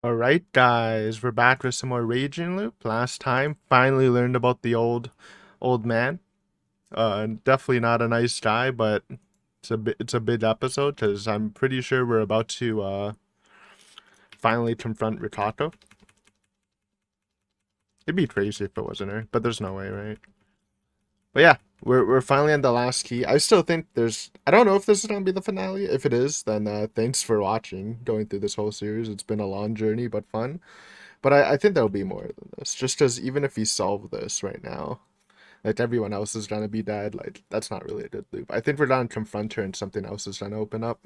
All right, guys, we're back with some more Raging Loop. Last time, finally learned about the old man. Definitely not a nice guy, but it's a big episode because I'm pretty sure we're about to finally confront Rikato. It'd be crazy if it wasn't her, but there's no way, right? But yeah, we're finally on the last key. I still think I don't know if this is gonna be the finale. If it is, then thanks for watching, going through this whole series. It's been a long journey, but fun. But I think there'll be more than this. Just because even if we solve this right now, like everyone else is gonna be dead, like that's not really a good loop. I think we're gonna confront her and something else is gonna open up.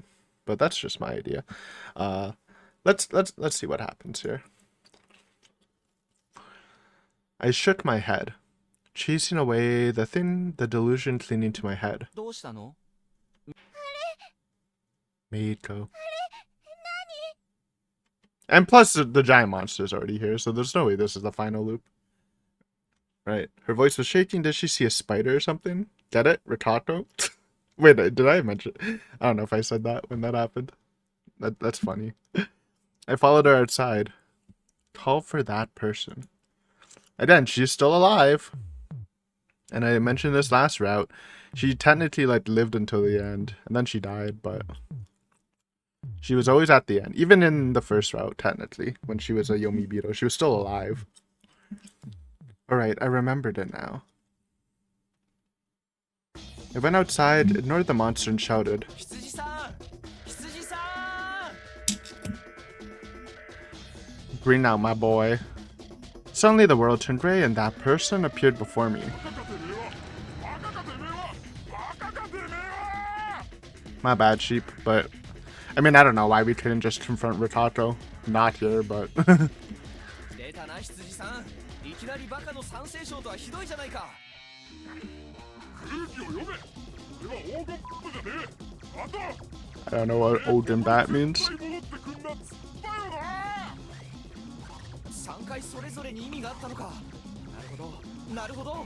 But that's just my idea. Uh let's see what happens here. I shook my head, chasing away the delusion clinging to my head. どうしたの？ Meiko. And plus the giant monster's already here, so there's no way this is the final loop. Right. Her voice was shaking. Did she see a spider or something? Get it? Rikato? Wait, did I mention? I don't know if I said that when that happened. That's funny. I followed her outside. Call for that person. Again, she's still alive. And I mentioned this last route. She technically like lived until the end, and then she died, but she was always at the end. Even in the first route, technically, when she was a Yomibiro, she was still alive. Alright, I remembered it now. I went outside, ignored the monster, and shouted. 羊さん羊さん Bring out my boy. Suddenly the world turned gray and that person appeared before me. My bad, sheep, but I mean, I don't know why we couldn't just confront Rikato. Not here, but 出たな羊さんいきなりバカの三聖将とはひどいじゃないか I don't know what Old Bat means. 3回それぞれに意味があったのかなるほどなるほど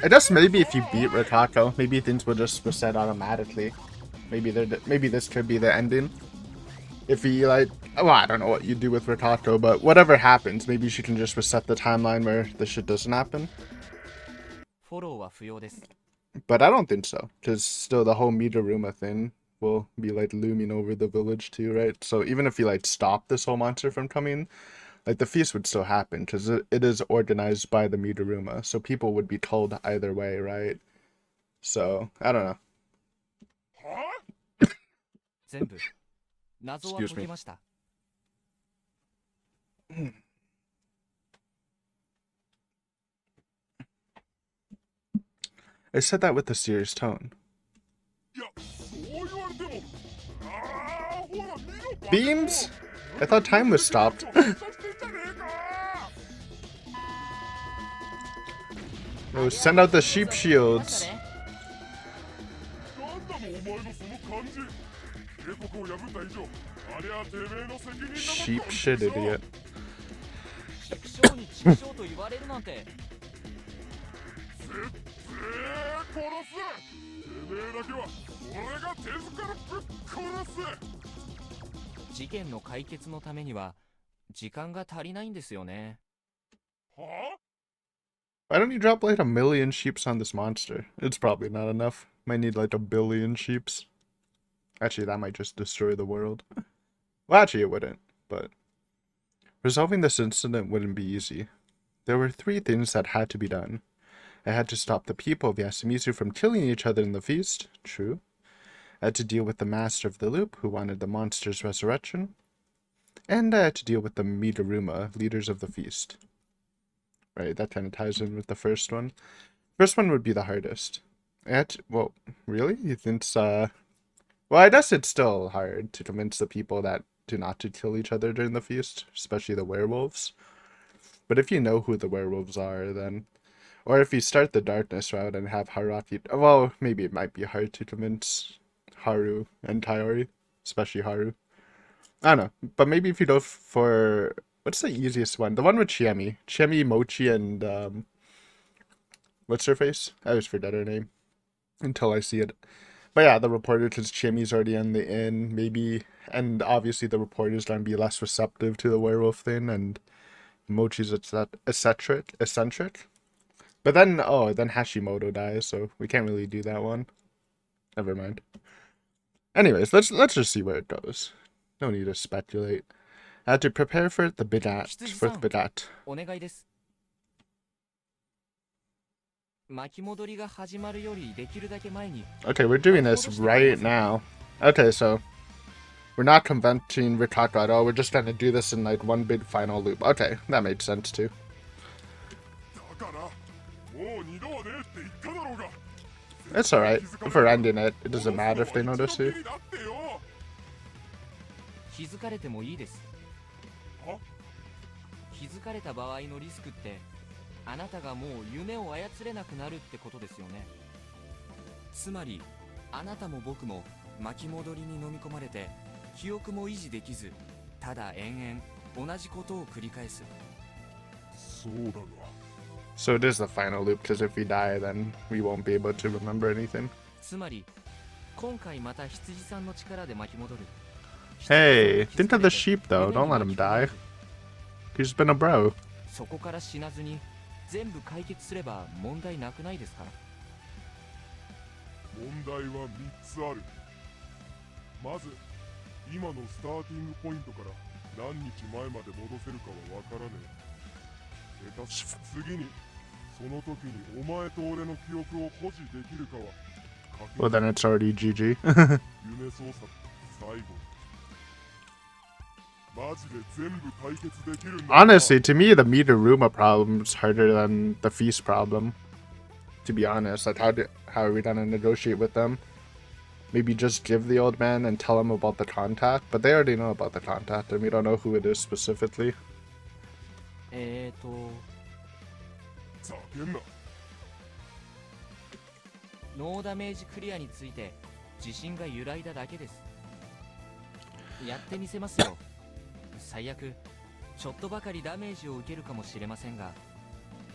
I guess maybe if you beat Rikato, maybe things will just reset automatically. Maybe this could be the ending. If he like, well, I don't know what you do with Rikato, but whatever happens, maybe she can just reset the timeline where this shit doesn't happen. フォローは不要です But I don't think so, because still the whole Midoruma thing will be like looming over the village too, right? So even if you like stop this whole monster from coming, like the feast would still happen because it is organized by the Midoruma, so people would be told either way, right? So I don't know. 全部謎は Excuse 解け me. ました I said that with a serious tone. Beams? I thought time was stopped. Oh, send out the sheep shields. Sheep shit idiot. 畜生に畜生と言われるなんて事件の解決のためには時間が足りないんですよね Why don't you drop like 1,000,000 sheeps on this monster? It's probably not enough. Might need like 1,000,000,000 sheeps. Actually, that might just destroy the world. Well, actually, it wouldn't, but resolving this incident wouldn't be easy. There were 3 things that had to be done. I had to stop the people of Yasumizu from killing each other in the feast. True. I had to deal with the master of the loop, who wanted the monster's resurrection. And I had to deal with the Midoruma, leaders of the feast. Right, that kind of ties in with the first one. First one would be the hardest. Well, really? You think well, I guess it's still hard to convince the people that do not to kill each other during the feast, especially the werewolves. But if you know who the werewolves are, then... Or if you start the darkness route and have Haraki... Well, maybe it might be hard to convince Haru and Tayori, especially Haru. I don't know, but maybe if you go for... What's the easiest one? The one with Chiemi. Chiemi, Mochi, and, what's her face? I always forget her name. Until I see it. But yeah, the reporter, because Chimmy's already in the inn, maybe, and obviously the reporter's gonna be less receptive to the werewolf thing, and Mochi's eccentric. But then, oh, then Hashimoto dies, so we can't really do that one. Never mind. Anyways, let's just see where it goes. No need to speculate. I had to prepare for the bidat. For the bidat. お願いです。巻き戻りが始まるよりできるだけ前に。Okay, we're doing this right now. Okay, so we're not conventing Rikako at all. We're just gonna do this in like one big final loop. Okay, that made sense too. It's alright. If we're ending it, it doesn't matter if they notice you. 気づかれてもいいです。気づかれた場合のリスクって、あなたがもう夢を操れなくなるってことですよね。つまり、あなたも僕も巻き戻りに飲み込まれて、記憶も維持できず、ただ延々同じことを繰り返す。そうだが。So it is the final loop, because if we die, then we won't be able to remember anything. つまり、今回また羊さんの力で巻き戻る。Hey, think of the sheep though. Don't let him die. He's been a bro. そこから死なずに全部解決すれば問題なくないですか？問題は3つある。まず、今のスターティングポイントから何日前まで戻せるかはわからねえ。次に、その時にお前と俺の記憶を保持できるかは。Well, then it's already GG. 夢操作最後。Honestly, to me, the Midoruma problem's harder than the feast problem. To be honest, like how are we gonna negotiate with them? Maybe just give the old man and tell him about the contact, but they already know about the contact, and we don't know who it is specifically. ノーダメージクリアについて自信が揺らいだだけです。やってみせますよ。最悪ちょっとばかりダメージを受けるかもしれませんが、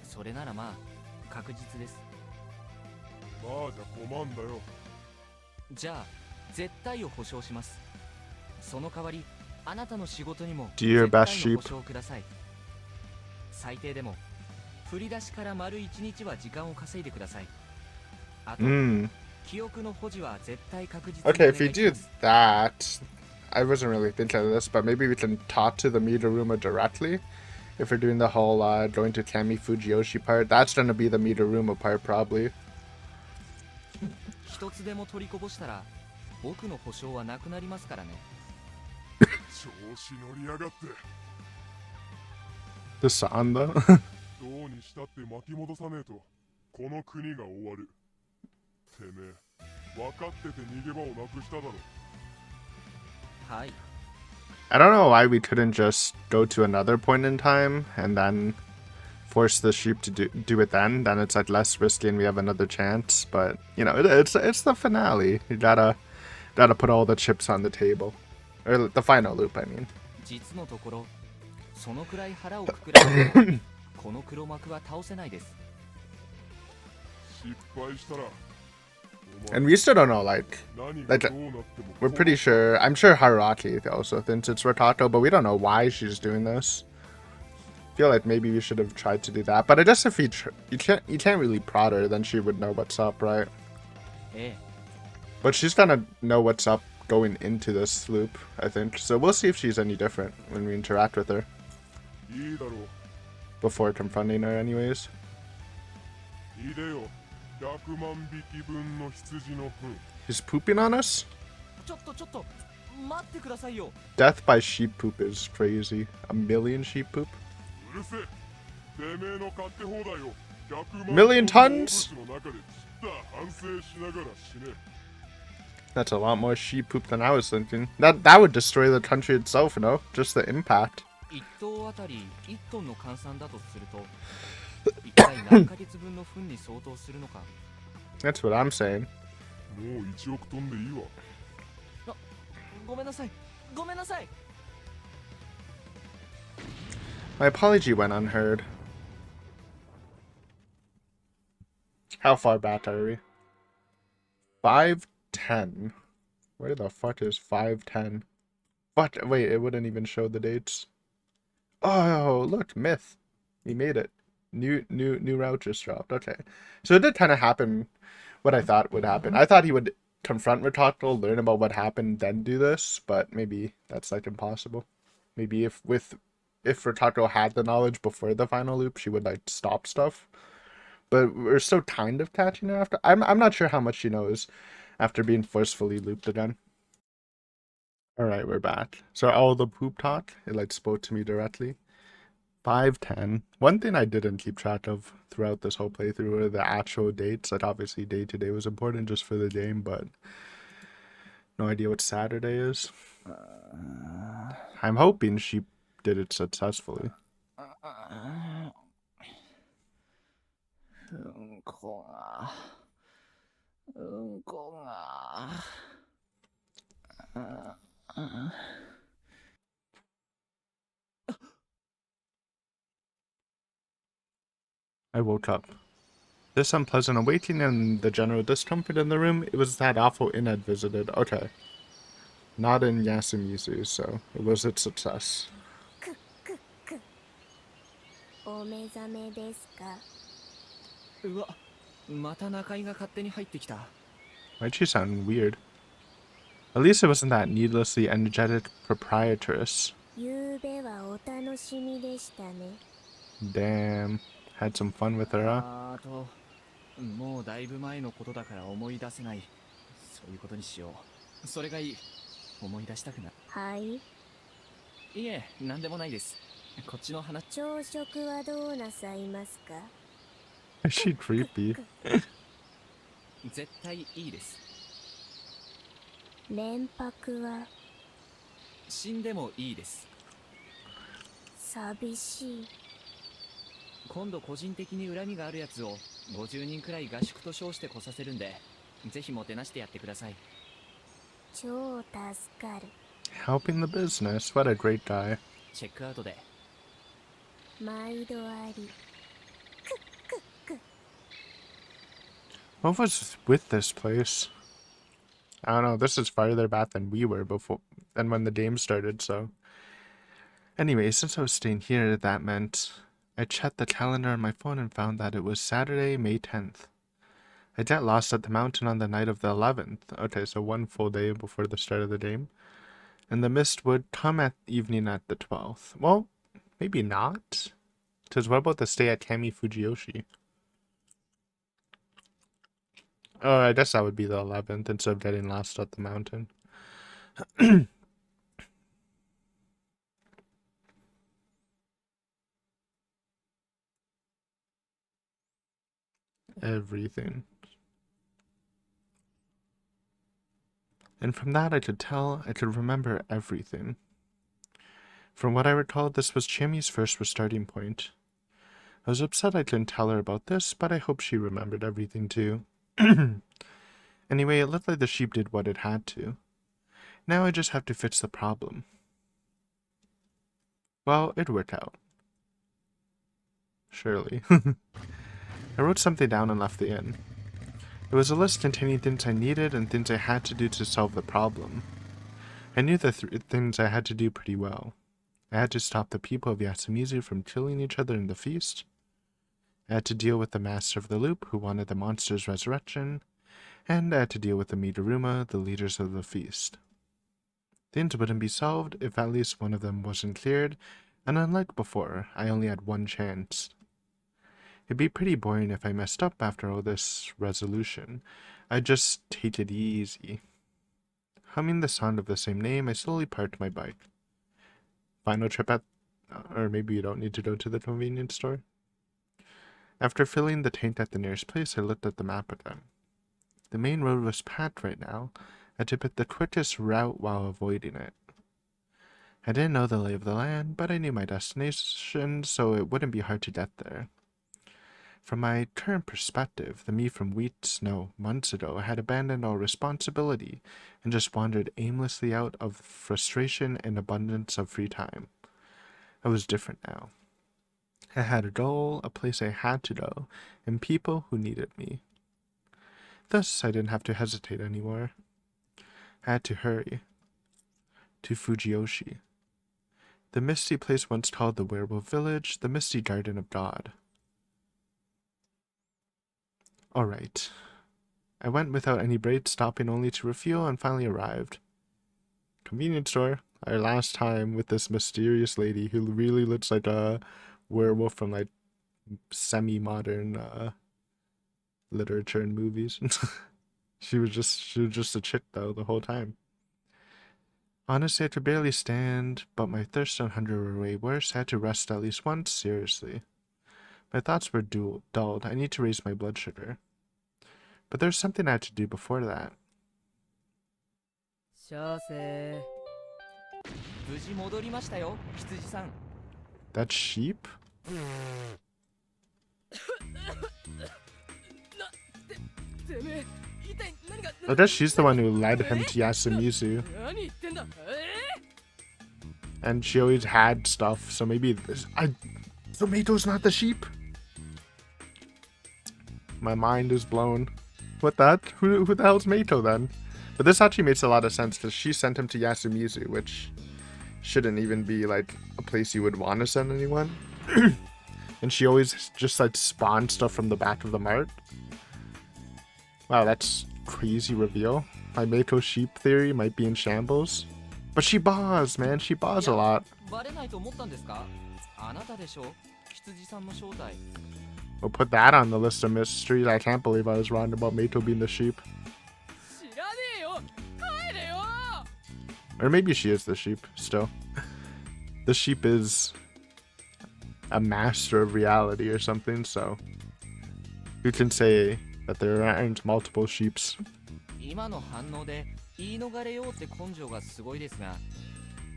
それならまあ確実です。まあじゃ困んだよ。じゃあ絶対を保証します。その代わりあなたの仕事にも Do your 絶 best 対の sheep. 保証ください。最低でも振り出しから丸1日は時間を稼いでください。あと、記憶の保持は絶対確実に Okay, if you do that, I wasn't really thinking of this, but maybe we can talk to the Midoruma directly. If we're doing the whole going to Kami Fujiyoshi part, that's gonna be the Midoruma part probably. 一つでも取りこぼしたら僕の保証はなくなりますからね。調子乗りやがって。The song though. どうにしたって巻き戻さねえとこの国が終わる。てめえ、分かってて逃げ場をなくしただろ。はい。I don't know why we couldn't just go to another point in time and then force the sheep to do it then. Then it's like less risky and we have another chance. But you know, it's the finale. You gotta put all the chips on the table, or the final loop. I mean. 実のところ、そのくらい腹をくくらばこの黒幕は倒せないです。失敗したら。And we still don't know, like, we're pretty sure, I'm sure Haruaki also thinks it's Ratato, but we don't know why she's doing this. I feel like maybe we should have tried to do that, but I guess if you can't really prod her, then she would know what's up, right? But she's gonna know what's up going into this loop, I think, so we'll see if she's any different when we interact with her. Before confronting her anyways. He's pooping on us? ちょっと待ってくださいよ。 Death by sheep poop is crazy. A million sheep poop? Million tons? That's a lot more sheep poop than I was thinking. That would destroy the country itself, you know? Just the impact. 1頭あたり1トンの換算だとすると一体何ヶ月分の糞に相当するのか。 That's what I'm saying. もう1億トンでいいわ。ごめんなさい。ごめんなさい。 My apology went unheard. How far back are we? 5 510. Where the fuck is 510? What? Wait, it wouldn't even show the dates. Oh, look, Myth. He made it. New route just dropped. Okay. So it did kind of happen what I thought would happen. I thought he would confront Ritotto, learn about what happened, then do this, but maybe that's like impossible. Maybe if Ritotto had the knowledge before the final loop, she would like stop stuff. But we're still kind of catching her after. I'm not sure how much she knows after being forcefully looped again. Alright, we're back. So all the poop talk, it like spoke to me directly. 510. One thing I didn't keep track of throughout this whole playthrough were the actual dates. Like obviously day to day was important just for the game, but no idea what Saturday is. I'm hoping she did it successfully. うんこがうんこが I woke up. This unpleasant awakening and the general discomfort in the room, it was that awful inn I'd visited. Okay. Not in Yasumizu, so it was a success. お目覚めですか？うわ、また中井が勝手に入ってきた。 Why'd she sound weird? At least it wasn't that needlessly energetic proprietress. 夕べはお楽しみでしたね。 Damn. Had some fun with her, huh? あと、もうだいぶ前のことだから思い出せない。そういうことにしよう。それがいい。思い出したくない。はい。いえ、なんでもないです。こっちの話。朝食はどうなさいますか？ Is she creepy? 絶対いいです。連泊は死んでもいいです。寂しい。今度個人的に恨みがあるやつを50人くらい合宿と称して来させるんで、ぜひもてなしてやってください。超助かる。 Helping the business. What a great guy. チェックアウトで。毎度あり。 What was with this place? I don't know. This is farther back than we were than when the game started, so. Anyway, since I was staying here, that meant I checked the calendar on my phone and found that it was Saturday, May 10th. I'd get lost at the mountain on the night of the 11th. Okay, so one full day before the start of the game. And the mist would come at evening at the 12th. Well, maybe not. Because what about the stay at Kami Fujiyoshi? Oh, I guess that would be the 11th instead of getting lost at the mountain. Everything. And from that I could remember everything. From what I recall, this was Chami's first restarting point. I was upset I couldn't tell her about this, but I hope she remembered everything too. Anyway, it looked like the sheep did what it had to. Now I just have to fix the problem. Well, it worked out. Surely. I wrote something down and left the inn. It was a list containing things I needed and things I had to do to solve the problem. I knew the things I had to do pretty well. I had to stop the people of Yasumizu from killing each other in the feast. I had to deal with the Master of the Loop, who wanted the monster's resurrection. And I had to deal with the Midoruma, the leaders of the feast. Things wouldn't be solved if at least one of them wasn't cleared, and unlike before, I only had one chance. It'd be pretty boring if I messed up after all this resolution. I'd just take it easy. Humming the song of the same name, I slowly parked my bike. Final trip at... or maybe you don't need to go to the convenience store. After filling the tank at the nearest place, I looked at the map again. The main road was packed right now. I had to pick the quickest route while avoiding it. I didn't know the lay of the land, but I knew my destination, so it wouldn't be hard to get there. From my current perspective, the me from months ago had abandoned all responsibility and just wandered aimlessly out of frustration and abundance of free time. I was different now. I had a goal, a place I had to go, and people who needed me. Thus, I didn't have to hesitate anymore. had to hurry to Fujiyoshi, the misty place once called the Werewolf Village, the misty Garden of God. Alright. I went without any breaks, stopping only to refuel, and finally arrived. Convenience store. Our last time with this mysterious lady who really looks like a werewolf from like semi-modern literature and movies. she was just a chick though the whole time. Honestly, I could barely stand, but my thirst and hunger were way worse. I had to rest at least once, seriously. My thoughts were dulled. I need to raise my blood sugar. But there's something I had to do before that. シャーセー無事戻りましたよ、羊さん。 That sheep? てめえ一体何が I guess she's the one who led him to Yasumizu. 何言ってんだ And she always had stuff, so maybe this... Tomato's not the sheep? My mind is blown. What that? Who the hell's Mato then? But this actually makes a lot of sense, because she sent him to Yasumizu, which shouldn't even be, like, a place you would want to send anyone. And she always just, like, spawned stuff from the back of the mart. Wow, that's crazy reveal. My Mato sheep theory might be in shambles. But she bows, man. She bows a lot. バレないと思ったんですか？あなたでしょ、羊さんの正体。 We'll put that on the list of mysteries. I can't believe I was wrong about Mato being the sheep. 知らねえよ帰れよ Or maybe she is the sheep, still. The sheep is a master of reality or something, so you can say that there aren't multiple sheeps. 今の反応で言い逃れようって根性がすごいですが、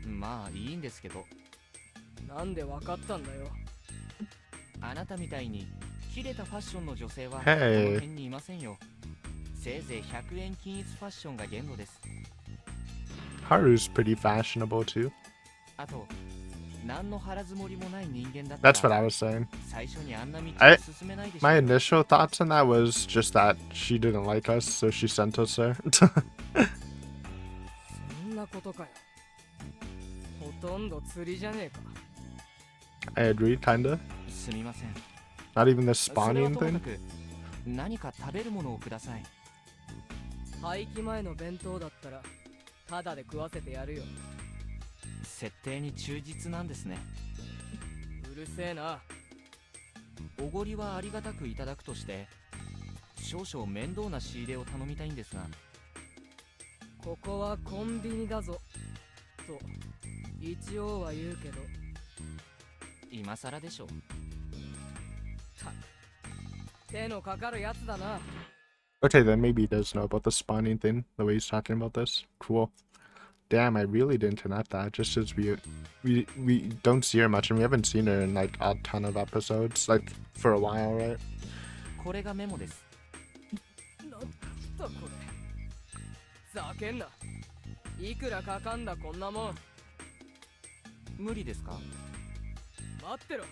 まあいいんですけど。なんでわかったんだよあなたみたいに切れたファッションの女性はこ Hey. の辺にいませんよ。せいぜい100円均一ファッションが限度です。 Haru's pretty fashionable too. あと、何の腹積もりもない人間だった That's what ら I was saying. 最初にあんな道を I- 進めないでしょ。 My initial thoughts on that was just that she didn't like us, so she sent us there. そんなことかよほとんど釣りじゃねえか I agree, kinda. すみません。 Not even the それは spawning とも thing. かく何か食べるものをください。廃棄前の弁当だったらタダで食わせてやるよ設定に忠実なんですね。うるせえなおごりはありがたくいただくとして、少々面倒な仕入れを頼みたいんですが。ここはコンビニだぞと一応は言うけど今更でしょう。た手のかかるやつだな Okay, then maybe he does know about the spawning thing, the way he's talking about this. Cool. Damn, I really didn't connect that, just as we don't see her much, and we haven't seen her in like a ton of episodes, like for a while, right? これがメモです。なんだこれざけんないくらかかんだこんなもん無理ですか？待ってろ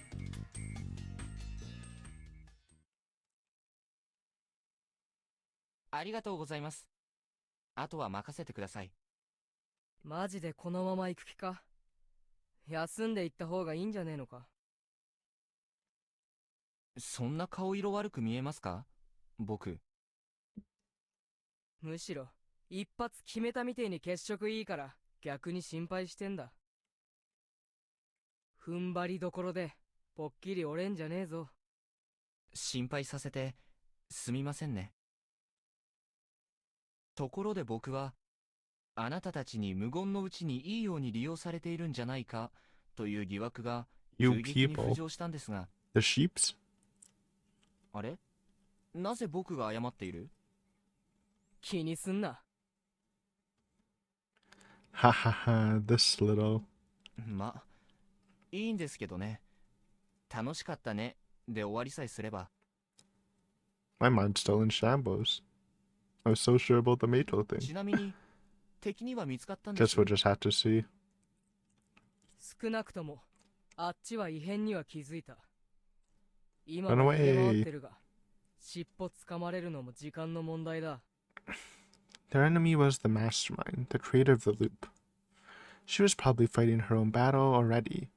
ありがとうございます。あとは任せてください。マジでこのまま行く気か休んで行った方がいいんじゃねえのかそんな顔色悪く見えますか？僕。むしろ一発決めたみてえに血色いいから逆に心配してんだ踏ん張りどころでぽっきり折れんじゃねえぞ心配させてすみませんね。ところで僕は、あなたたちに無言のうちにいいように利用されているんじゃないかという疑惑が You 急激に people. 浮上したんですが、 The sheeps? あれ？なぜ僕が謝っている？気にすんな Ha ha ha, this little. ま、いいんですけどね。楽しかったねで終わりさえすれば。 My mind's still in shambles. I was so sure about the Mato thing. ちなみに、敵には見つかったんで Guess す we'll just have to see. 少なくともあっちは異変には気づいた今 Run は逃げ回 away. ってるが尻尾つかまれるのも時間の問題だ Their enemy was the mastermind, the creator of the loop. She was probably fighting her own battle already,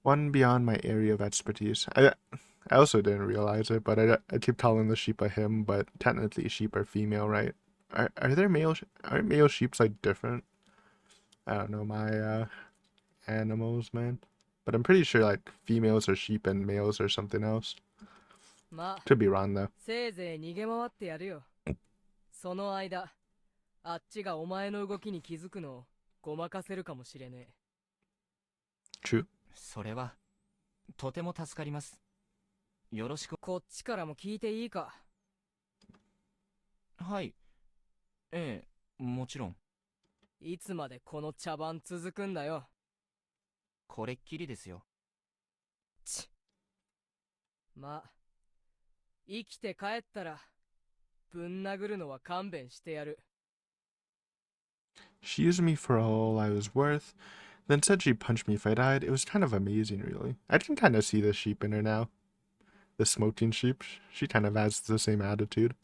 one beyond my area of expertise. I also didn't realize it, but I keep calling the sheep a him, but technically sheep are female, right? Are there are male sheeps like different? I don't know my animals, man. But I'm pretty sure like females are sheep and males are something else. まあ Could be wrong though. せいぜい逃げ回ってやるよ。その間あっちがお前の動きに気づくのをごまかせるかもしれねえ。 True. それはとても助かります。よろしく。こっちからも聞いていいか。はい。ええ、もちろん。いつまでこの茶番続くんだよ。これっきりですよ。まあ生きて帰ったらぶん殴るのは勘弁してやる。 She used me for all I was worth, then said she'd punch me if I died. It was kind of amazing, really. I can kind of see the sheep in her now. The smoking sheep. She kind of has the same attitude.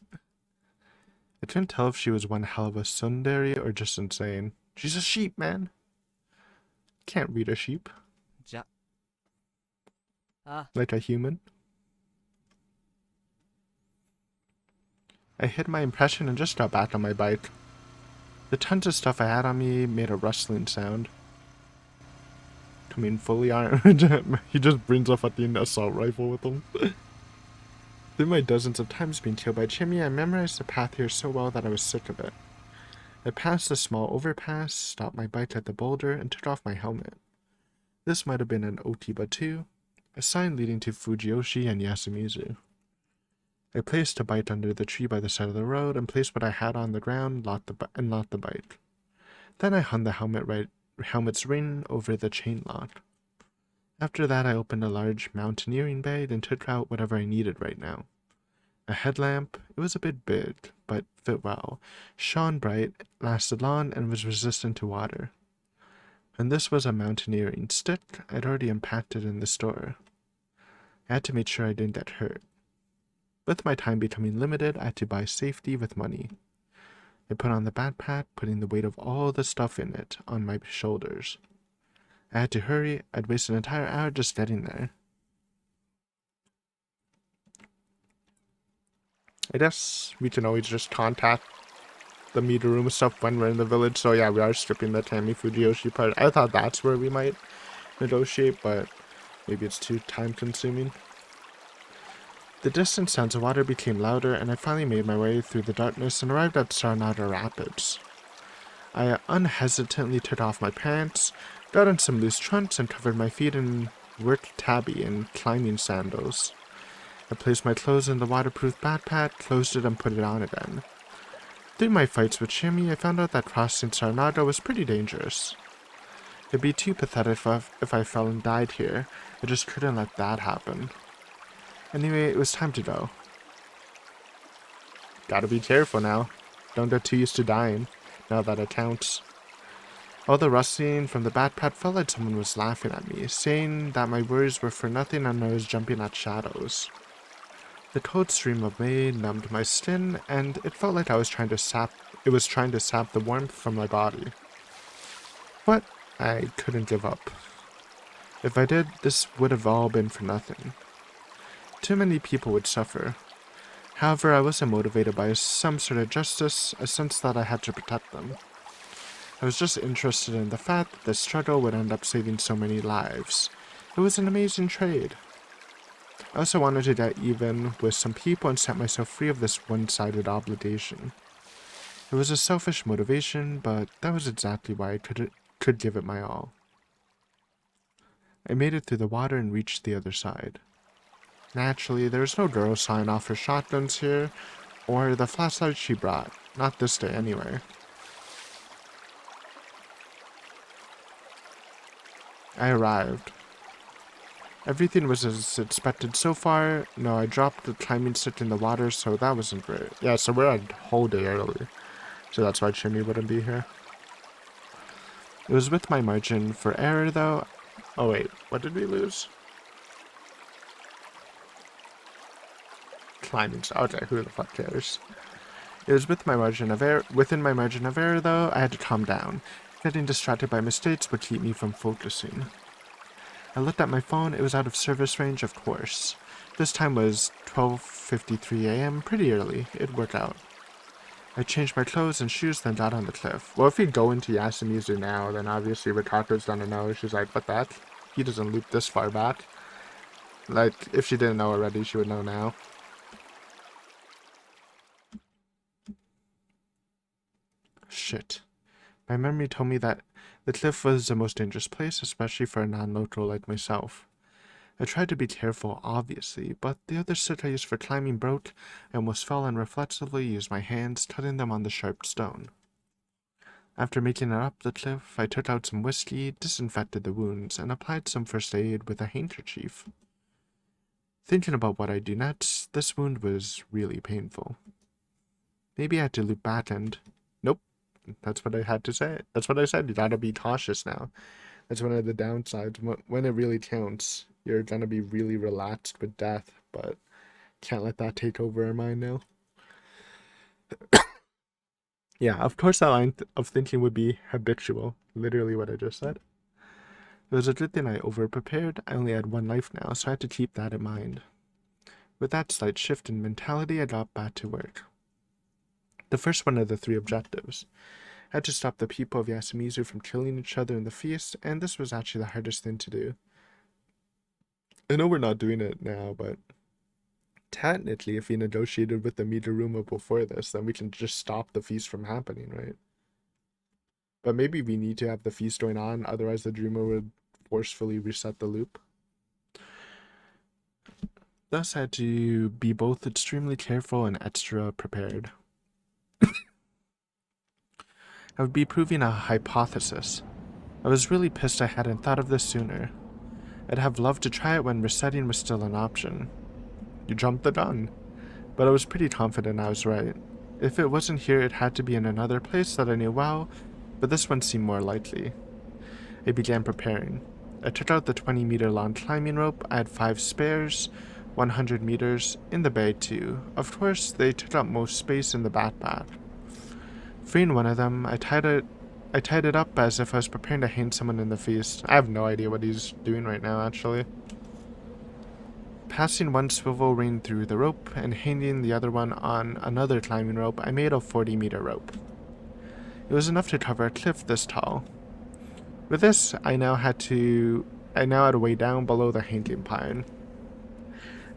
I couldn't tell if she was one hell of a tsundere or just insane. She's a sheep, man. Can't read a sheep. じゃ、あ、 Like a human. I hid my impression and just got back on my bike. The tons of stuff I had on me made a rustling sound. Coming fully armed, he just brings a fucking assault rifle with him. Through my dozens of times being killed by Jimmy, I memorized the path here so well that I was sick of it. I passed a small overpass, stopped my bike at the boulder, and took off my helmet. This might have been an Otiba too, a sign leading to Fujiyoshi and Yasumizu. I placed a bike under the tree by the side of the road and placed what I had on the ground, locked the bike. Then I hung the helmet's ring over the chain lock. After that, I opened a large mountaineering bag and took out whatever I needed right now. A headlamp, it was a bit big, but fit well, shone bright, lasted long, and was resistant to water. And this was a mountaineering stick I'd already impacted in the store. I had to make sure I didn't get hurt. With my time becoming limited, I had to buy safety with money. I put on the backpack, putting the weight of all the stuff in it on my shoulders. I had to hurry. I'd waste an entire hour just getting there. I guess we can always just contact the meter room stuff when we're in the village. So yeah, we are stripping the Tammy Fujiyoshi part. I thought that's where we might negotiate, but maybe it's too time consuming. The distant sounds of water became louder, and I finally made my way through the darkness and arrived at Sarnada Rapids. I unhesitantly took off my pants, got on some loose trunks, and covered my feet in work tabby and climbing sandals. I placed my clothes in the waterproof backpack, closed it, and put it on again. Through my fights with Shimmy, I found out that crossing Sarnada was pretty dangerous. It'd be too pathetic if I fell and died here. I just couldn't let that happen. Anyway, it was time to go. Gotta be careful now. Don't get too used to dying, now that it counts. All the rustling from the backpack felt like someone was laughing at me, saying that my worries were for nothing and I was jumping at shadows. The cold stream of May numbed my skin, and it felt like it was trying to sap the warmth from my body. But I couldn't give up. If I did, this would have all been for nothing. Too many people would suffer. However, I wasn't motivated by some sort of justice, a sense that I had to protect them. I was just interested in the fact that the struggle would end up saving so many lives. It was an amazing trade. I also wanted to get even with some people and set myself free of this one-sided obligation. It was a selfish motivation, but that was exactly why I could give it my all. I made it through the water and reached the other side. Naturally, there was no girl sign off her shotguns here, or the flashlight she brought. Not this day, anyway. I arrived. Everything was as expected so far. No, I dropped the climbing stick in the water, so that wasn't great. Yeah, so we're a whole day early. So that's why Jimmy wouldn't be here. It was with my margin for error, though. Oh wait, what did we lose? Climbing. Okay, who the fuck cares? It was within my margin of error, though. I had to calm down. Getting distracted by mistakes would keep me from focusing. I looked at my phone. It was out of service range, of course. This time was 12:53 a.m., pretty early. It worked out. I changed my clothes and shoes, then got on the cliff. Well, if we go into Yasumizu now, then obviously Rikako's gonna know. She's like, what that? He doesn't loop this far back. Like, if she didn't know already, she would know now. Shit. My memory told me that the cliff was the most dangerous place, especially for a non-local like myself. I tried to be careful, obviously, but the other stick I used for climbing broke. I almost fell and reflexively used my hands, cutting them on the sharp stone. After making it up the cliff, I took out some whiskey, disinfected the wounds, and applied some first aid with a handkerchief. Thinking about what I'd do next, this wound was really painful. Maybe I had to loop back and... Nope. That's what I had to say. That's what I said. You gotta be cautious now. That's one of the downsides. When it really counts, you're gonna be really relaxed with death, but can't let that take over our mind now. Yeah, of course that line of thinking would be habitual. Literally what I just said. It was a good thing I over-prepared. I only had one life now, so I had to keep that in mind. With that slight shift in mentality, I got back to work. The first one of the 3 objectives. I had to stop the people of Yasumizu from killing each other in the feast, and this was actually the hardest thing to do. I know we're not doing it now, but technically if we negotiated with the Midoruma before this, then we can just stop the feast from happening, right? But maybe we need to have the feast going on, otherwise the dreamer would forcefully reset the loop. Thus I had to be both extremely careful and extra prepared. I would be proving a hypothesis. I was really pissed I hadn't thought of this sooner. I'd have loved to try it when resetting was still an option. You jumped the gun. But I was pretty confident I was right. If it wasn't here, it had to be in another place that I knew well, but this one seemed more likely. I began preparing. I took out the 20-meter long climbing rope. I had 5 spares, 100 meters, in the bag too. Of course, they took up most space in the backpack. Freeing one of them, I tied it up as if I was preparing to hang someone in the feast. I have no idea what he's doing right now, actually. Passing one swivel ring through the rope and hanging the other one on another climbing rope, I made a 40-meter rope. It was enough to cover a cliff this tall. With this, I now had a way down below the hanging pine.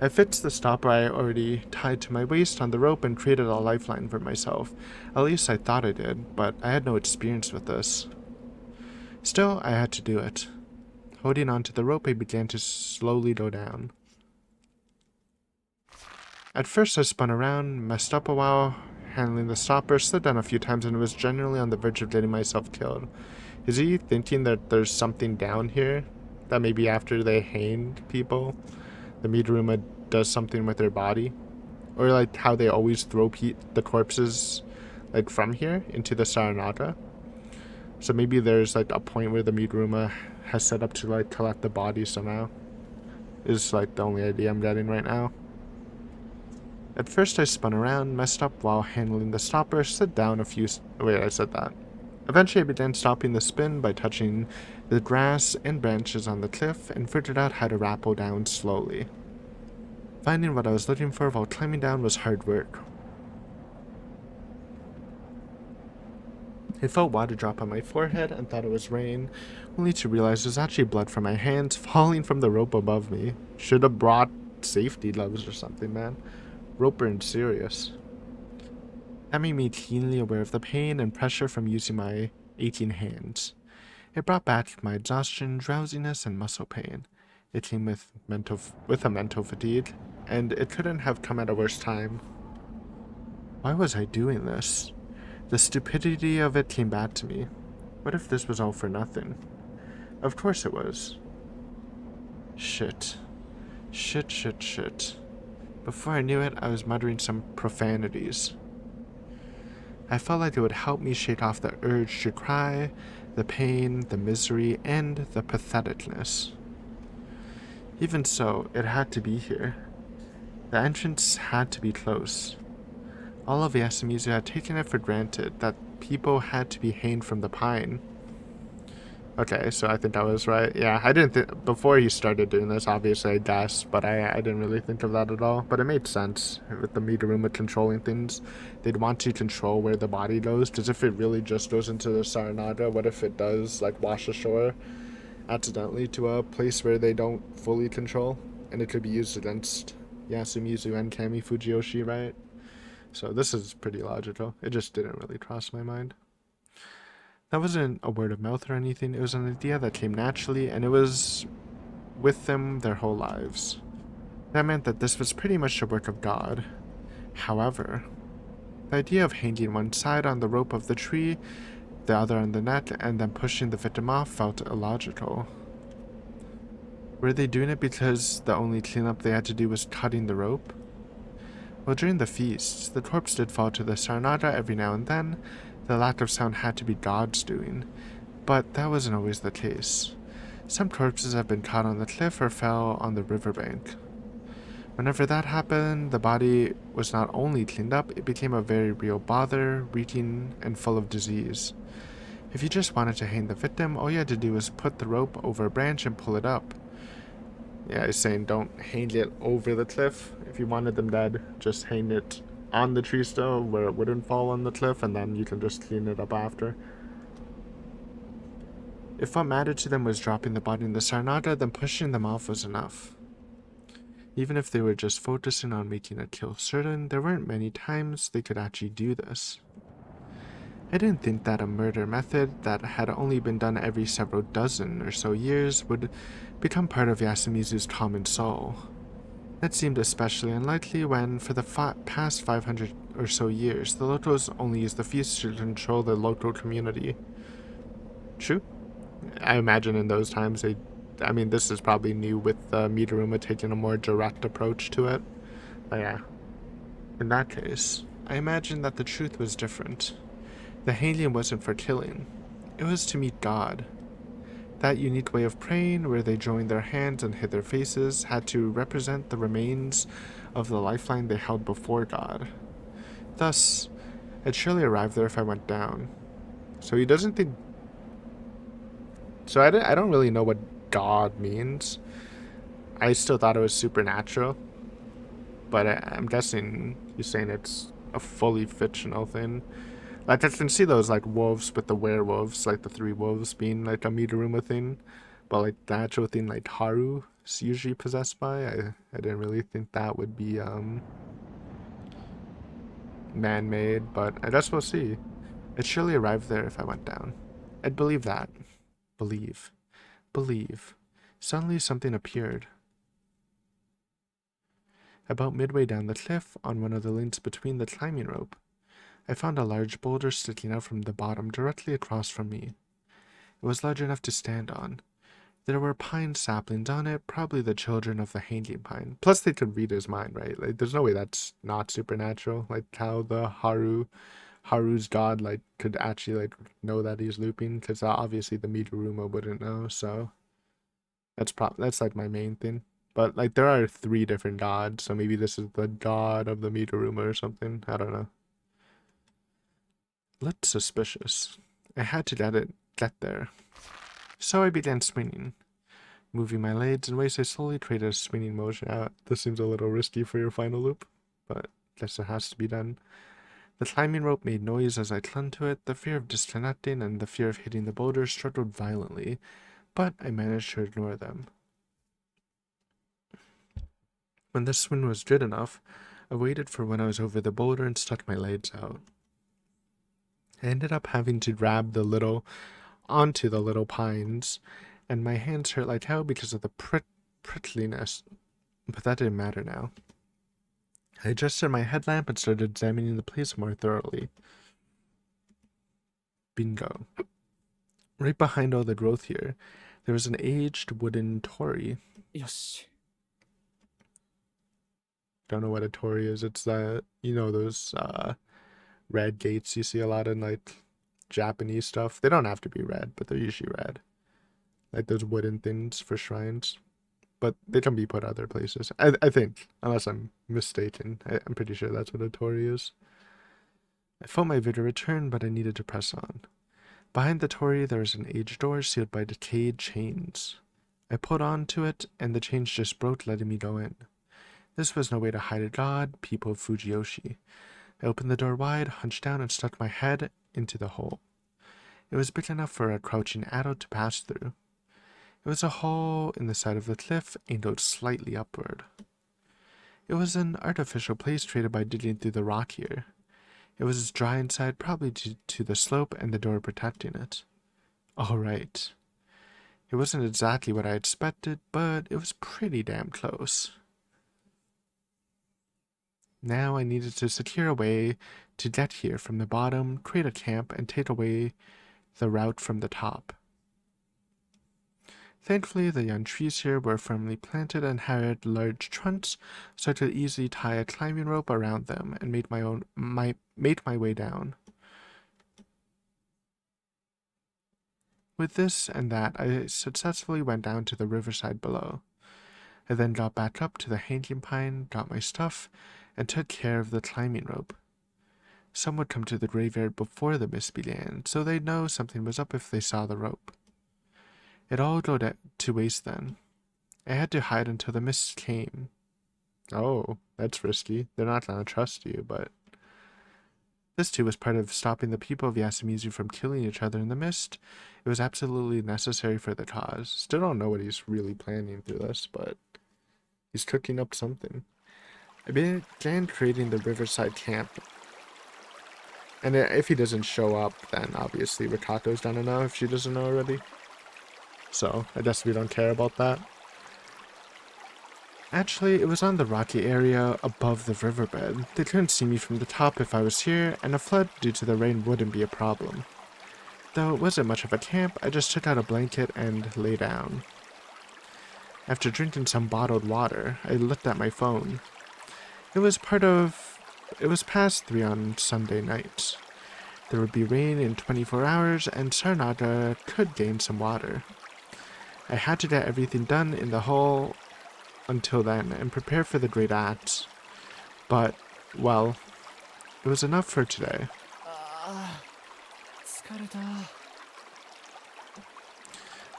I fixed the stopper I already tied to my waist on the rope and created a lifeline for myself. At least I thought I did, but I had no experience with this. Still, I had to do it. Holding onto the rope, I began to slowly go down. At first I spun around, messed up a while, handling the stopper, slid down a few times, and was generally on the verge of getting myself killed. Is he thinking that there's something down here? That maybe after they hang people, the Midoruma does something with their body? Or like how they always throw the corpses like from here into the Saranaga? So maybe there's like a point where the Midoruma has set up to like collect the body somehow. Is like the only idea I'm getting right now. At first I spun around, messed up while handling the stopper, slid down a few... Wait, I said that. Eventually I began stopping the spin by touching the grass and branches on the cliff and figured out how to rappel down slowly. Finding what I was looking for while climbing down was hard work. I felt water drop on my forehead and thought it was rain, only to realize it was actually blood from my hands falling from the rope above me. Should have brought safety gloves or something, man. Rope burned serious. That made me keenly aware of the pain and pressure from using my aching hands. It brought back my exhaustion, drowsiness, and muscle pain. It came with a mental fatigue, and it couldn't have come at a worse time. Why was I doing this? The stupidity of it came back to me. What if this was all for nothing? Of course it was. Shit. Shit, shit, shit. Before I knew it, I was muttering some profanities. I felt like it would help me shake off the urge to cry, the pain, the misery, and the patheticness. Even so, it had to be here. The entrance had to be close. All of Yasumizu had taken it for granted that people had to be hanged from the pine. Okay, so I think I was right. Yeah, I didn't think before he started doing this, obviously I guessed, but I didn't really think of that at all. But it made sense with the Midoruma controlling things. They'd want to control where the body goes, because if it really just goes into the Saranada, what if it does like wash ashore accidentally to a place where they don't fully control? And it could be used against Yasumizu and Kami Fujiyoshi, right? So this is pretty logical. It just didn't really cross my mind. That wasn't a word of mouth or anything. It was an idea that came naturally, and it was with them their whole lives. That meant that this was pretty much the work of God. However, the idea of hanging one side on the rope of the tree, the other on the net, and then pushing the victim off felt illogical. Were they doing it because the only cleanup they had to do was cutting the rope? Well, during the feast, the corpse did fall to the Saranada every now and then. The lack of sound had to be God's doing, but that wasn't always the case. Some corpses have been caught on the cliff or fell on the riverbank. Whenever that happened, the body was not only cleaned up, it became a very real bother, reeking, and full of disease. If you just wanted to hang the victim, all you had to do was put the rope over a branch and pull it up. Yeah, he's saying don't hang it over the cliff. If you wanted them dead, just hang it on the tree still where it wouldn't fall on the cliff, and then you can just clean it up after. If what mattered to them was dropping the body in the Saranada, then pushing them off was enough. Even if they were just focusing on making a kill certain, there weren't many times they could actually do this. I didn't think that a murder method that had only been done every several dozen or so years would become part of Yasumizu's common soul. That seemed especially unlikely when, for the past 500 or so years, the locals only used the feast to control the local community. True. I imagine in those times this is probably new with Midoruma taking a more direct approach to it. But yeah. In that case, I imagine that the truth was different. The hanging wasn't for killing. It was to meet God. That unique way of praying, where they joined their hands and hid their faces, had to represent the remains of the lifeline they held before God. Thus, I'd surely arrive there if I went down. So he doesn't think... So I don't really know what God means. I still thought it was supernatural. But I'm guessing he's saying it's a fully fictional thing. Like, I can see those, like, wolves with the werewolves, like the three wolves being, like, a Midoruma thing. But, like, the actual thing, like, Haru is usually possessed by, I didn't really think that would be, man-made. But I guess we'll see. I'd surely arrive there if I went down. I'd believe that. Believe. Suddenly something appeared. About midway down the cliff, on one of the links between the climbing rope, I found a large boulder sticking out from the bottom directly across from me. It was large enough to stand on. There were pine saplings on it, probably the children of the hanging pine. Plus they could read his mind, right? Like, there's no way that's not supernatural. Like, how the Haru's god, like, could actually, like, know that he's looping, because obviously the Midoruma wouldn't know, so that's like my main thing. But, like, there are 3 different gods, so maybe this is the god of the Midoruma or something. I don't know. Looked suspicious. I had to get there. So I began swinging. Moving my legs in ways I slowly created a swinging motion. This seems a little risky for your final loop, but guess it has to be done. The climbing rope made noise as I clung to it. The fear of disconnecting and the fear of hitting the boulder struggled violently, but I managed to ignore them. When the swing was good enough, I waited for when I was over the boulder and stuck my legs out. I ended up having to grab onto the little pines, and my hands hurt like hell because of the prickliness, but that didn't matter now. I adjusted my headlamp and started examining the place more thoroughly. Bingo. Right behind all the growth here, there was an aged wooden torii. よし Don't know what a torii is. It's those red gates you see a lot in, like, Japanese stuff. They don't have to be red, but they're usually red. Like those wooden things for shrines. But they can be put other places. I think, unless I'm mistaken. I'm pretty sure that's what a torii is. I felt my vigor return, but I needed to press on. Behind the torii, there was an aged door sealed by decayed chains. I pulled on to it, and the chains just broke, letting me go in. This was no way to hide a god, people of Fujiyoshi. I opened the door wide, hunched down, and stuck my head into the hole. It was big enough for a crouching adult to pass through. It was a hole in the side of the cliff, angled slightly upward. It was an artificial place created by digging through the rock here. It was dry inside, probably due to the slope and the door protecting it. All right. It wasn't exactly what I expected, but it was pretty damn close. Now I needed to secure a way to get here from the bottom, create a camp, and take away the route from the top. Thankfully, the young trees here were firmly planted and had large trunks, so I could easily tie a climbing rope around them and made my way down. With this and that, I successfully went down to the riverside below. I then got back up to the hanging pine, got my stuff, and took care of the climbing rope. Some would come to the graveyard before the mist began, so they'd know something was up if they saw the rope. It all go to waste then. I had to hide until the mist came. Oh, that's risky. They're not gonna trust you, but... This too was part of stopping the people of Yasumizu from killing each other in the mist. It was absolutely necessary for the cause. Still don't know what he's really planning through this, but... he's cooking up something. I began creating the riverside camp. And if he doesn't show up, then obviously Rikako's gonna know if she doesn't know already. So, I guess we don't care about that. Actually, it was on the rocky area above the riverbed. They couldn't see me from the top if I was here, and a flood due to the rain wouldn't be a problem. Though it wasn't much of a camp, I just took out a blanket and lay down. After drinking some bottled water, I looked at my phone. It was past 3 on Sunday night. There would be rain in 24 hours, and Sarnaga could gain some water. I had to get everything done in the hole until then, and prepare for the great act. But, well, it was enough for today.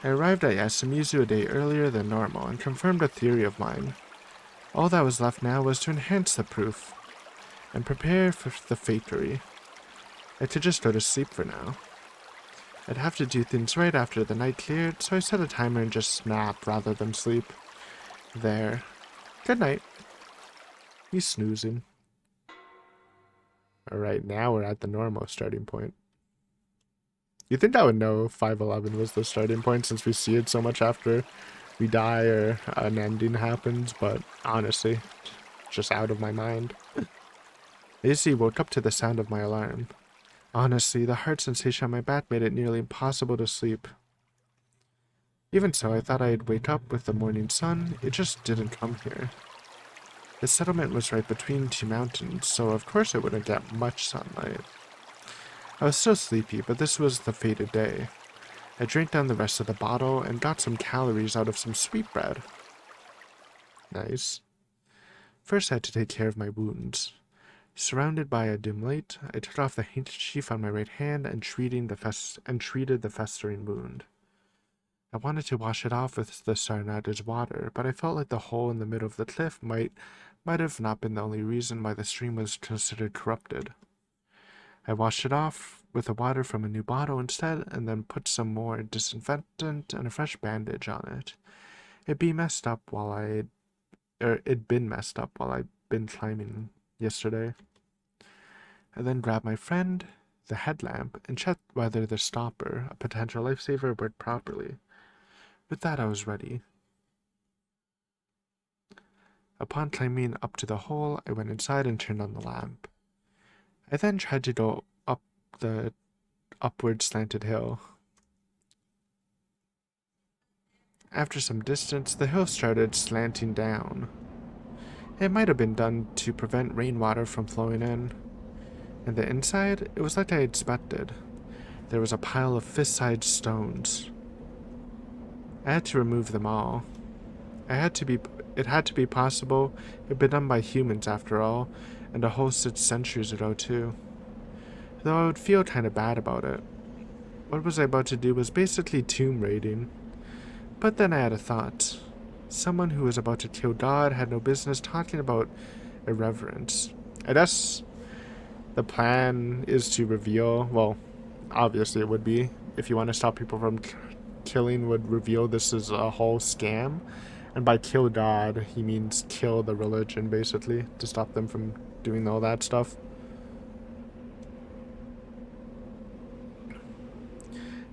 I arrived at Yasumizu a day earlier than normal, and confirmed a theory of mine. All that was left now was to enhance the proof, and prepare for the fakery. I could just go to sleep for now. I'd have to do things right after the night cleared, so I set a timer and just snap rather than sleep. There. Good night. He's snoozing. Alright, now we're at the normal starting point. You think I would know if 511 was the starting point since we see it so much after we die or an ending happens, but honestly, just out of my mind. Izzy woke up to the sound of my alarm. Honestly, the hard sensation on my back made it nearly impossible to sleep. Even so, I thought I'd wake up with the morning sun. It just didn't come here. The settlement was right between 2 mountains, so of course it wouldn't get much sunlight. I was still sleepy, but this was the fated day. I drank down the rest of the bottle and got some calories out of some sweetbread. Nice. First I had to take care of my wounds. Surrounded by a dim light, I took off the handkerchief on my right hand and treated the festering wound. I wanted to wash it off with the Sarnaga's water, but I felt like the hole in the middle of the cliff might have not been the only reason why the stream was considered corrupted. I washed it off with the water from a new bottle instead, and then put some more disinfectant and a fresh bandage on it. It'd been messed up while I'd been climbing yesterday. I then grabbed my friend, the headlamp, and checked whether the stopper, a potential lifesaver, worked properly. With that, I was ready. Upon climbing up to the hole, I went inside and turned on the lamp. I then tried to go up the upward slanted hill. After some distance, the hill started slanting down. It might have been done to prevent rainwater from flowing in. And the inside, it was like I expected. There was a pile of fist-sized stones. I had to remove them all. It had to be possible. It had been done by humans after all, and a whole 6 centuries ago too. though I would feel kind of bad about it. What was I about to do was basically tomb raiding. But then I had a thought. Someone who was about to kill God had no business talking about irreverence. I guess the plan is to reveal, well, obviously it would be, if you want to stop people from killing, would reveal this is a whole scam. And by kill God, he means kill the religion, basically, to stop them from doing all that stuff.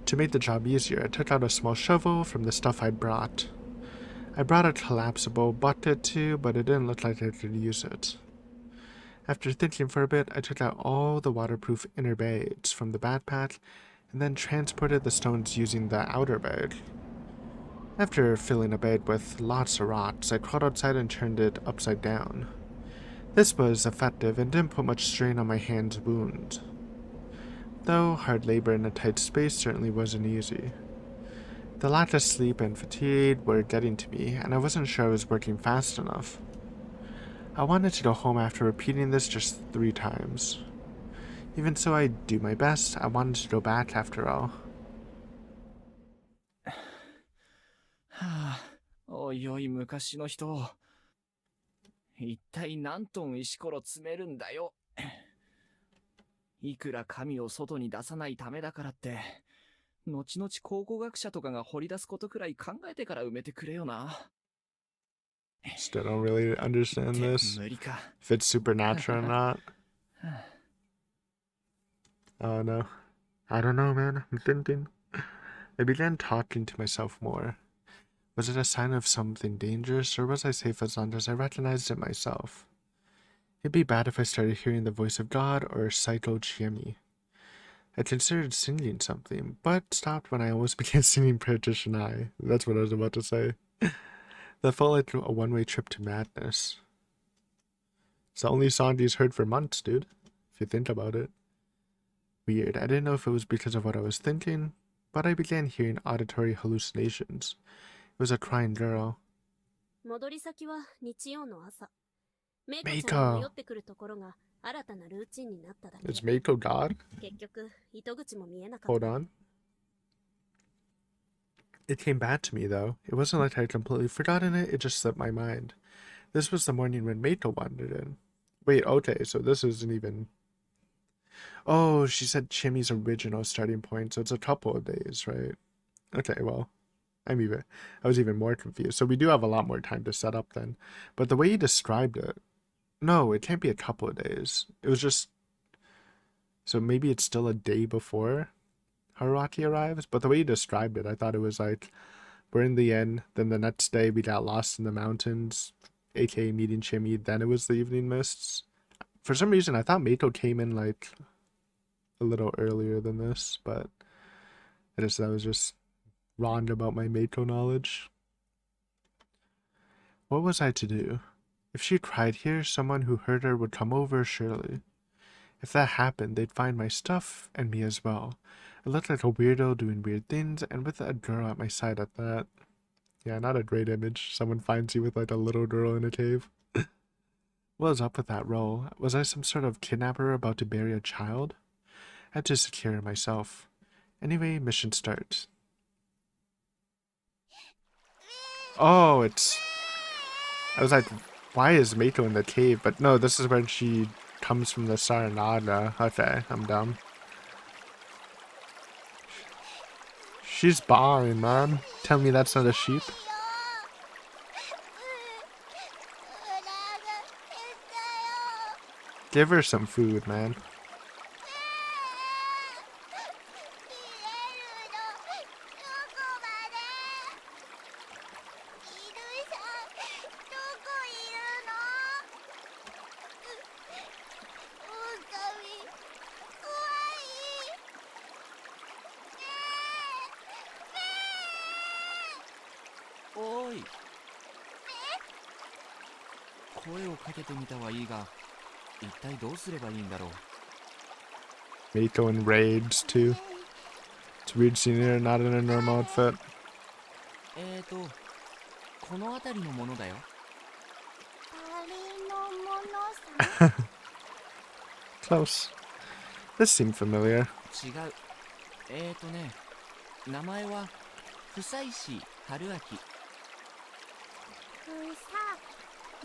To make the job easier, I took out a small shovel from the stuff I'd brought. I brought a collapsible bucket too, but it didn't look like I could use it. After thinking for a bit, I took out all the waterproof inner bags from the backpack and then transported the stones using the outer bag. After filling a bag with lots of rocks, I crawled outside and turned it upside down. This was effective and didn't put much strain on my hand's wound. Though hard labor in a tight space certainly wasn't easy. The lack of sleep and fatigue were getting to me, and I wasn't sure I was working fast enough. I wanted to go home after repeating this just 3 times. Even so, I'd do my best. I wanted to go back after all. はあ、おいおい昔の人。一体何トン石ころ詰めるんだよ。いくら神を外に出さないためだからって、後々考古学者とかが掘り出すことくらい考えてから埋めてくれよな。Still don't really understand って this. 無理か。 If it's supernatural or not. Oh no. I don't know, man. I'm thinking. I began talking to myself more. Was it a sign of something dangerous, or was I safe as long as I recognized it myself? It'd be bad if I started hearing the voice of God or Psycho Chiemi. I considered singing something, but stopped when I almost began singing Prayer to Shanai. That's what I was about to say. That felt like a one-way trip to madness. It's the only song he's heard for months, dude, if you think about it. Weird. I didn't know if it was because of what I was thinking, but I began hearing auditory hallucinations. It was a crying girl. 戻り先は日曜の朝。メイコ Meiko. ちゃんが迷ってくるところが新たなルーチンになっただけ。 Is Meiko God? 結局、糸口も見えなかった。 Hold on. It came back to me, though. It wasn't like I had completely forgotten it, it just slipped my mind. This was the morning when Meiko wandered in. Wait, okay, so this isn't even... Oh, she said Chimi's original starting point, so it's a couple of days, right? Okay, well, I was even more confused. So we do have a lot more time to set up then. But the way he described it... No, it can't be a couple of days. It was just... So maybe it's still a day before Haruaki arrives, but the way you described it, I thought it was like, we're in the inn, then the next day we got lost in the mountains, aka meeting Chimi, then it was the evening mists. For some reason, I thought Meiko came in like a little earlier than this, but I was just wrong about my Meiko knowledge. What was I to do? If she cried here, someone who heard her would come over, surely. If that happened, they'd find my stuff, and me as well. I looked like a weirdo doing weird things, and with a girl at my side at that. Yeah, not a great image. Someone finds you with like a little girl in a cave. What was up with that role? Was I some sort of kidnapper about to bury a child? I had to secure her myself. Anyway, mission start. Oh, it's... I was like, why is Meiko in the cave? But no, this is when she comes from the Saranaga. Okay, I'm dumb. She's bawling, man. Tell me that's not a sheep. Give her some food, man. Meiko in raids too. It's weird seeing her not in a normal outfit. この辺りのものだよ。 仮のものさ。 Close. This seemed familiar. 違う。名前は久石春明。うさ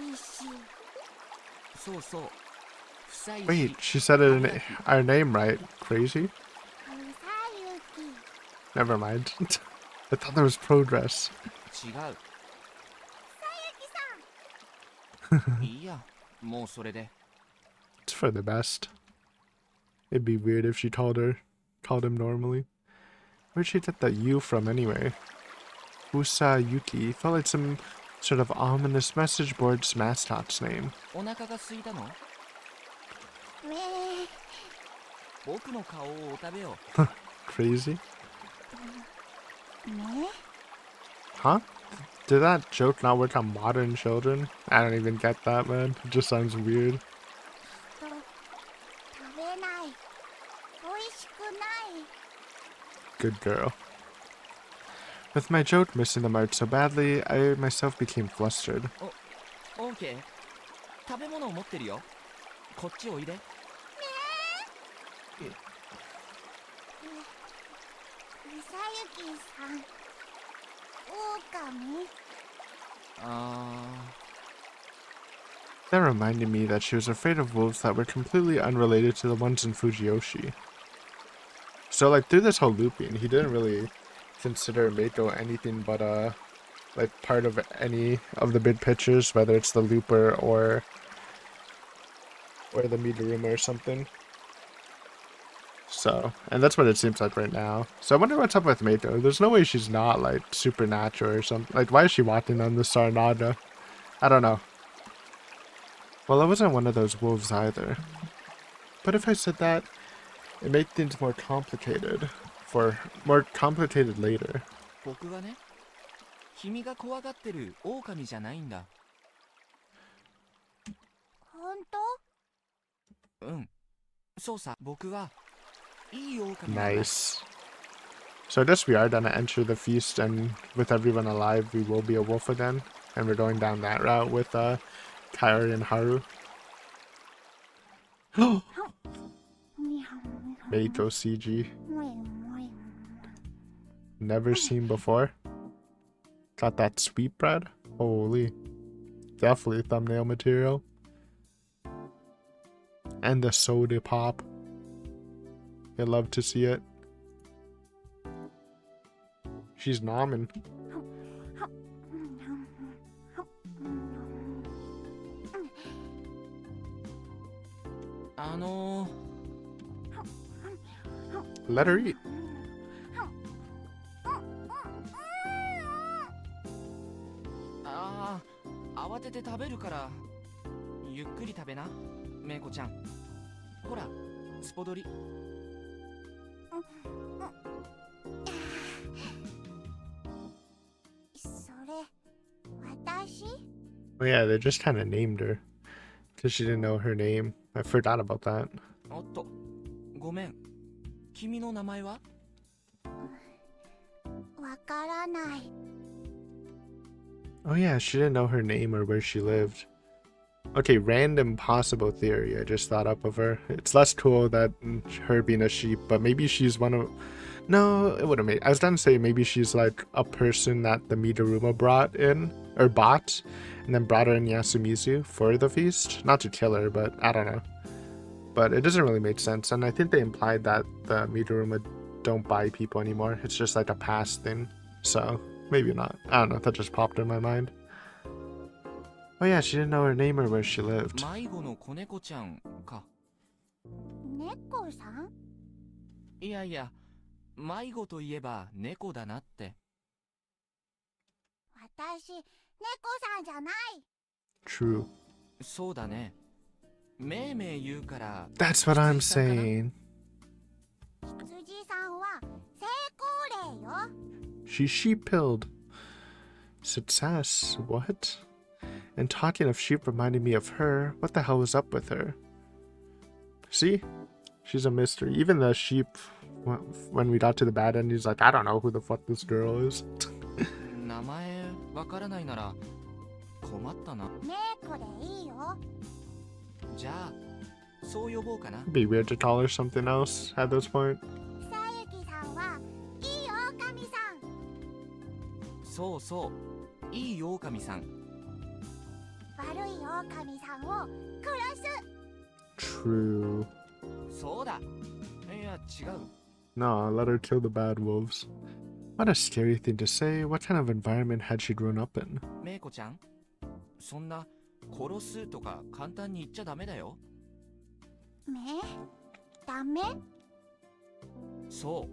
いし。そうそう。久石 Wait, she said it in our name right. Crazy? うさゆき。 Never mind. I thought there was progress. 違う。さゆきさん。いいや、もうそれで。 It's for the best. It'd be weird if she called him normally. Where'd she get that U from anyway? Usayuki felt like some sort of ominous message board's mascot's name. お腹が空いたの？め僕の顔をお食べよ。 Crazy? め Huh? Did that joke not work on modern children? I don't even get that, man. It just sounds weird. と食べない。おいしくない。 Good girl. With my joke missing the mark so badly, I myself became flustered. オーケー。食べ物を持ってるよ。こっちおいで。うさゆきさん。オオカミ。That reminded me that she was afraid of wolves that were completely unrelated to the ones in Fujiyoshi. So, like, through this whole looping, he didn't really consider Mako anything but, like, part of any of the big pictures, whether it's the looper or the Midoruma or something. So, and that's what it seems like right now. So I wonder what's up with Mako. There's no way she's not, like, supernatural or something. Like, why is she walking on the Sarnada? I don't know. Well, I wasn't one of those wolves either. But if I said that, it made things more complicated. More complicated later. 僕がね、君が怖がってる狼じゃないんだ。ほんと？うん。そうさ、僕はいい狼なんだ。 Nice. So I guess we are gonna enter the feast, and with everyone alive, we will be a wolf again. And we're going down that route with Kaori and Haru. Meiko CG. Never seen before. Got that sweetbread? Holy. Definitely thumbnail material. And the soda pop. You'd love to see it. She's nomming. 'Let her eat. 慌てて食べるからゆっくり食べな、メイコちゃん。ほら、スポドリ。それ、私？ Oh yeah, they just kind of named her. Because she didn't know her name. I forgot about that. おっと、ごめん。君の名前は？わからない。 Oh yeah, she didn't know her name or where she lived. Okay, random possible theory I just thought up of her. It's less cool that her being a sheep, but maybe she's one of... No, it wouldn't make... I was gonna say maybe she's like a person that the Midoruma brought in, or bought, and then brought her in Yasumizu for the feast. Not to kill her, but I don't know. But it doesn't really make sense, and I think they implied that the Midoruma don't buy people anymore. It's just like a past thing, so maybe not. I don't know, that just popped in my mind. Oh yeah, she didn't know her name or where she lived. 迷子の子猫ちゃんか。猫さん？いやいや、迷子といえば猫だなって。私、猫さんじゃない。 True. そうだね。めいめい言うから。 That's what I'm 羊さんかな？ saying. 羊さんは成功例よ。 She sheep-pilled. Success? What? And talking of sheep reminded me of her. What the hell was up with her? See? She's a mystery. Even the sheep, when we got to the bad end, he's like, I don't know who the fuck this girl is. 名前わからないなら困ったな。猫でいいよ。じゃあそう呼ぼうかな。 It'd be weird to call her something else at this point. さゆきさんはいい狼さん。そうそう、いい狼さん。悪い狼さんを殺す。 True. そうだ。いや違う。 No, let her kill the bad wolves. What a scary thing to say. What kind of environment had she grown up in? メイコちゃん、そんな殺すとか簡単に言っちゃダメだよ。めダメ。そ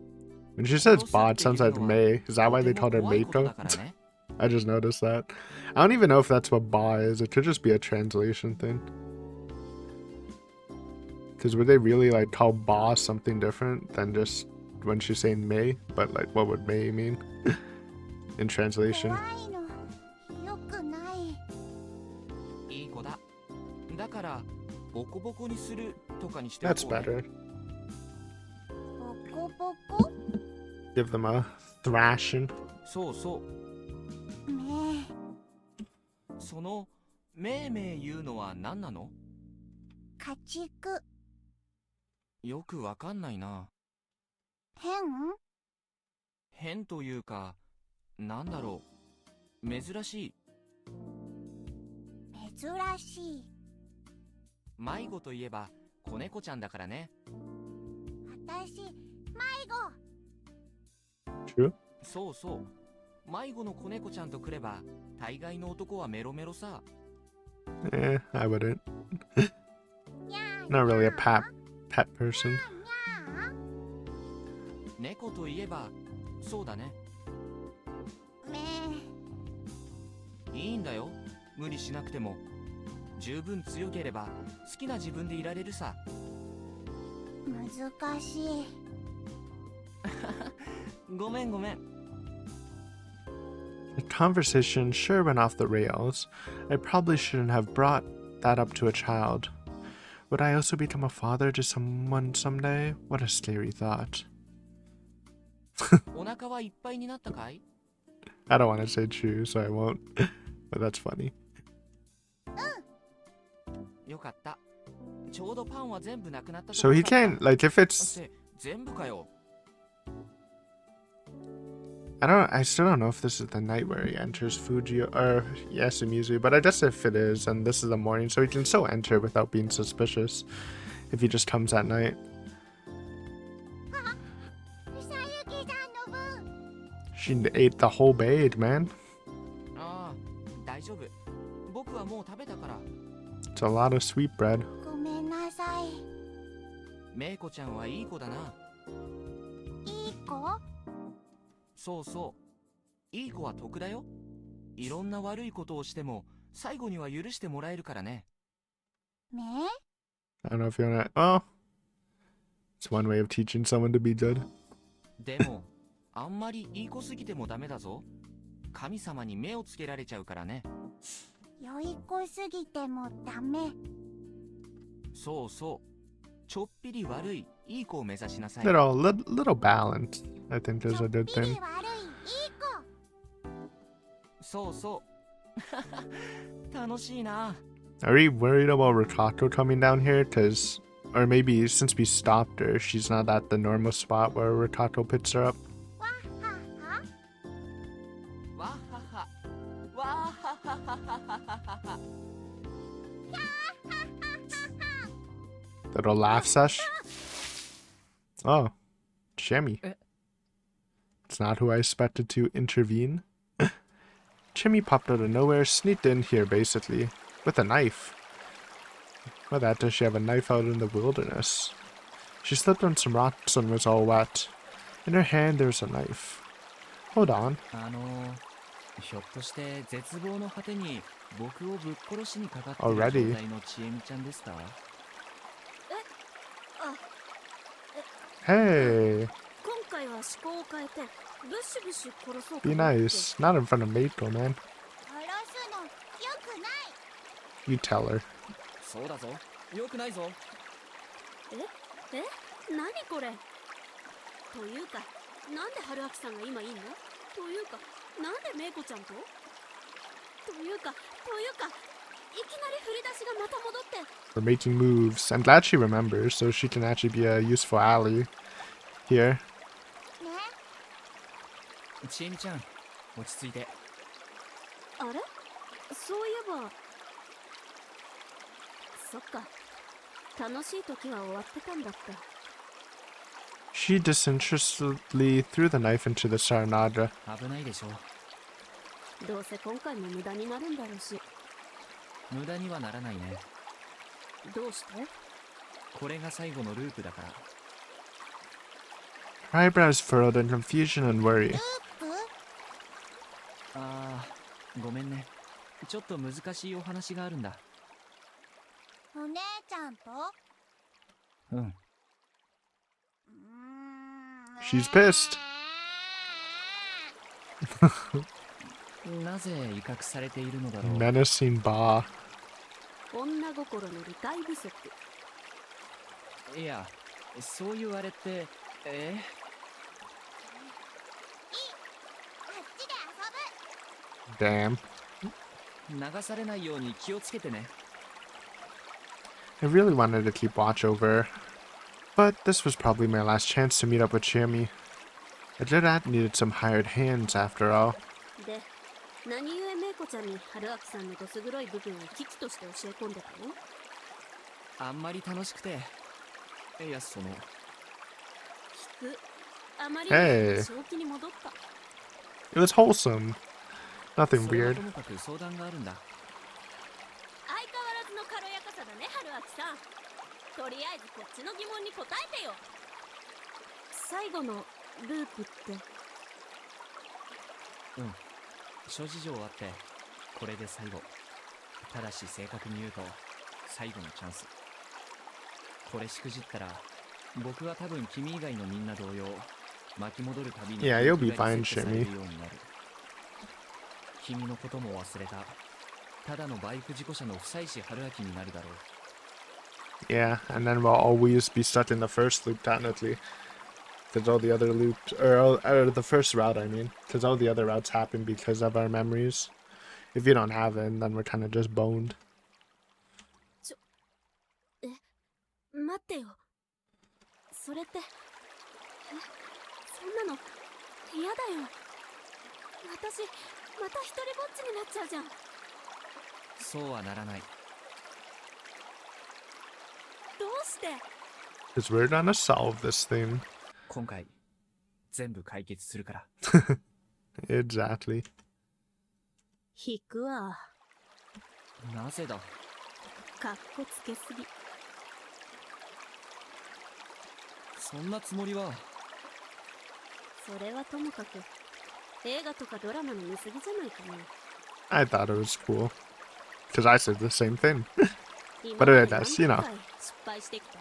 When she says ba, it sounds like May. Is that why they called her 怖いことだ Meiko? からね。 I just noticed that. I don't even know if that's what ba is. It could just be a translation thing. Because would they really like call ba something different than just when she's saying May? But like, what would May mean in translation? 怖いのよくない。いい子だ。だからボコボコにするとかにしておこ That's うね。 better. ボコボコ。 Give them a thrashing. そうそう。めそのめいめい言うのは何なの？家畜。よくわかんないな。変。変というか、なんだろう。珍しい。珍しい。迷子といえば子猫ちゃんだからね。私迷子。 True. そうそう。迷子の子猫ちゃんとくれば大概の男はメロメロさ。 I wouldn't. にゃー Not really a pet person. にゃー。猫といえばそうだね。めいいんだよ。無理しなくても。十分強ければ好きな自分でいられるさ。難しい。ごめんごめん。 The conversation sure went off the rails. I probably shouldn't have brought that up to a child. Would I also become a father to someone someday? What a scary thought. お腹はいっぱいになったかい？ I don't want to say true, so I won't. But that's funny. よかった。ちょうどパンは全部なくなったと So こ he ろだった。 can't, like, if it's. って全部かよ。 I still don't know if this is the night where he enters Fuji or Yasumizu, but I guess if it is, and this is the morning, so he can still enter without being suspicious if he just comes at night. さゆきさんの分。 She ate the whole bag, man. ああ、大丈夫。僕はもう食べたから。 It's a lot of sweet bread. ごめんなさい。メイコちゃんはいい子だな。いい子。そうそう。いい子は得だよ。いろんな悪いことをしても最後には許してもらえるからね。め I don't know if you wanna. Oh, it's one way of teaching someone to be good. でも、あんまりいい子すぎてもダメだぞ。神様に目をつけられちゃうからね。良い子すぎてもダメ。そうそう。ちょっぴり悪いいい子を目指しなさい。 Little balance, I think, is a good ちょっぴり thing. 悪いいい子。そうそう。楽しいな。 Are we worried about Rikato coming down here? Or maybe since we stopped her, she's not at the normal spot where Rikato picks her up. わはは。わはは。わははははは。 Little laugh sesh. Oh, Chimmy. Eh. It's not who I expected to intervene. Chimmy popped out of nowhere, sneaked in here basically, with a knife. Why that does she have a knife out in the wilderness? She slipped on some rocks and was all wet. In her hand there's a knife. Hold on. ひょっとして絶望の果てに僕をぶっ殺しにかかってい Already? る状態のちえみちゃんですか？ Hey, 今回は思考を変えてブシブシ殺そうと be 思って nice. Not in front of Meiko, man. 殺すのよくない。 You tell her. そうだぞ。よくないぞ。何これというかなんで春明さんが今いんのというかなんでメイコちゃんとというかきなり振り出しがまた戻って。 We're making moves. I'm glad she remembers, so she can actually be a useful ally here. ね。ちえみちゃん、落ち着いて。あれ、そういえば。そっか、楽しい時は終わってたんだった。 She disinterestedly threw the knife into the Saranadra. 危ないでしょ。どうせ今回も無駄になるんだろうし。無駄にはならないね。どうして？これが最後のループだから。 Her eyebrows furrowed in confusion and worry. ループ？あー、ごめんね。ちょっと難しいお話があるんだ。お姉ちゃんと？うん。うーん。 She's pissed. なぜ威嚇されているのだろう。 Menacing Ba. 女心の理解不足。いや、そう言われて、あっちで遊ぶ。 Damn. 流されないように気をつけてね。 I really wanted to keep watch over her. But this was probably my last chance to meet up with Chami. I did that needed some hired hands after all. で、何故メイコちゃんに春明さんのどす黒い部分を危機として教え込んでたの？あんまり楽しくて。いや、その。聞く。あまりに Hey. 正気に戻った。 It was wholesome. Nothing それは weird. ともかく相談があるんだ。相変わらずの軽やかさだね、春明さん。とりあえずこっちの疑問に答えてよ。最後のループって。うん。諸事情あって、これで最後。ただし正確に言うと、最後のチャンス。これしくじったら、僕は多分君以外のみんな同様、巻き戻るたびに Yeah, you'll be 記憶が fine, リセットされ Shimmy. るようになる。君のことも忘れた。ただのバイク事故車の不妻子春明になるだろう。 Yeah, and then we'll always be stuck in the first loop, technically. Because all the other loops, or the first route, I mean. Because all the other routes happen because of our memories. If you don't have it, then we're kind of just boned. 待ってよ。それって。そんなの嫌だよ。私、また一人ぼっちになっちゃうじゃん。そうはならない。どうして？ Because we're gonna solve this thing. 今回、全部解決するから。 Exactly. 引くわ。なぜだ。かっこつけすぎ。そんなつもりは。それはともかく、映画とかドラマの見過ぎじゃないかな。 I thought it was cool. Because I said the same thing. 今 But まで it does, 何 you know. 回失敗してきた？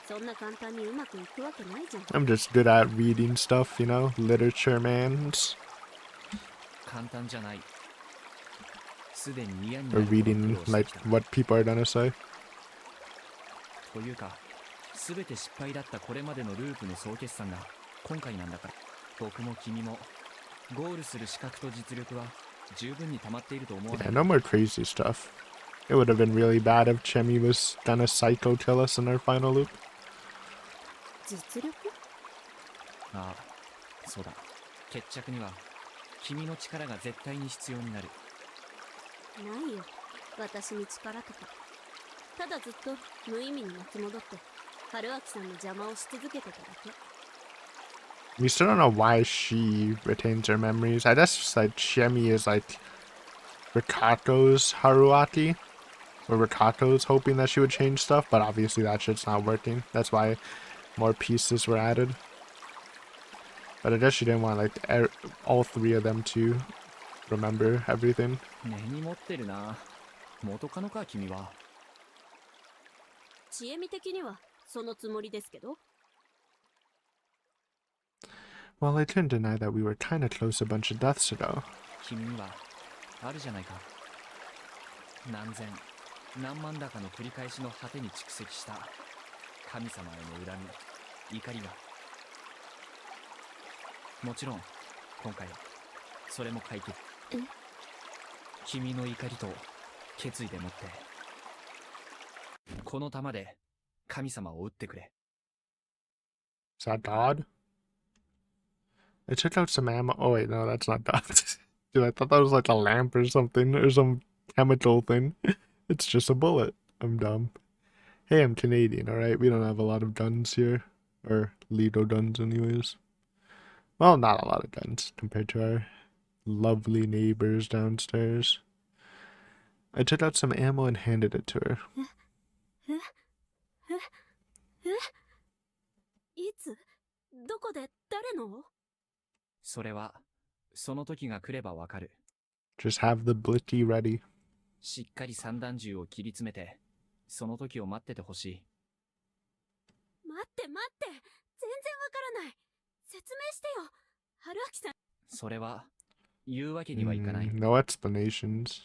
そんな簡単にうまくいくわけないじゃん。 I'm just good at reading stuff, you know? Literature, man. 簡単じゃない。すでに嫌にな Or るほど苦 reading, 労して like, きた。 what people are gonna say. というか、すべて失敗だったこれまでのループの総決算が今回なんだから。僕も君もゴールする資格と実力は十分に溜まっていると思わない Yeah, no more crazy stuff. It would have been really bad if Chemi was gonna psycho kill us in our final loop. 実力？ああ、そうだ。決着には君の力が絶対に必要になる。ないよ。私に力とか。ただずっと無意味に巻き戻って、春明さんの邪魔をし続けてただけ。 We still don't know why she retains her memories. I guess like Chemi is like Rikako's Haruaki. Or Rikako's hoping that she would change stuff, but obviously that shit's not working. That's why more pieces were added. But I guess she didn't want like all three of them to remember everything. 根に持ってるな。元カノか君は。知恵み的にはそのつもりですけど。 Well, I couldn't deny that we were kind of close a bunch of deaths ago. 君にはあるじゃないか。何千何万だかの繰り返しの果てに蓄積した神様への恨み、怒りが。もちろん今回それも解決。え？君の怒りと決意でもってこの弾で神様を撃ってくれ。 Is that God? I took out some ammo. Oh wait, no, that's not God. Dude, I thought that was like a lamp or something, or some chemical thing. It's just a bullet. I'm dumb. Hey, I'm Canadian, alright? We don't have a lot of guns here. Or Lido guns, anyways. Well, not a lot of guns compared to our lovely neighbors downstairs. I took out some ammo and handed it to her. いつどこで誰のそれはその時が来ればわかる。 Just have the blicky ready. しっかり散弾銃を切り詰めてその時を待っててほしい。待って待って全然わからない。説明してよ春秋さん。それは言うわけにはいかない。 No explanations.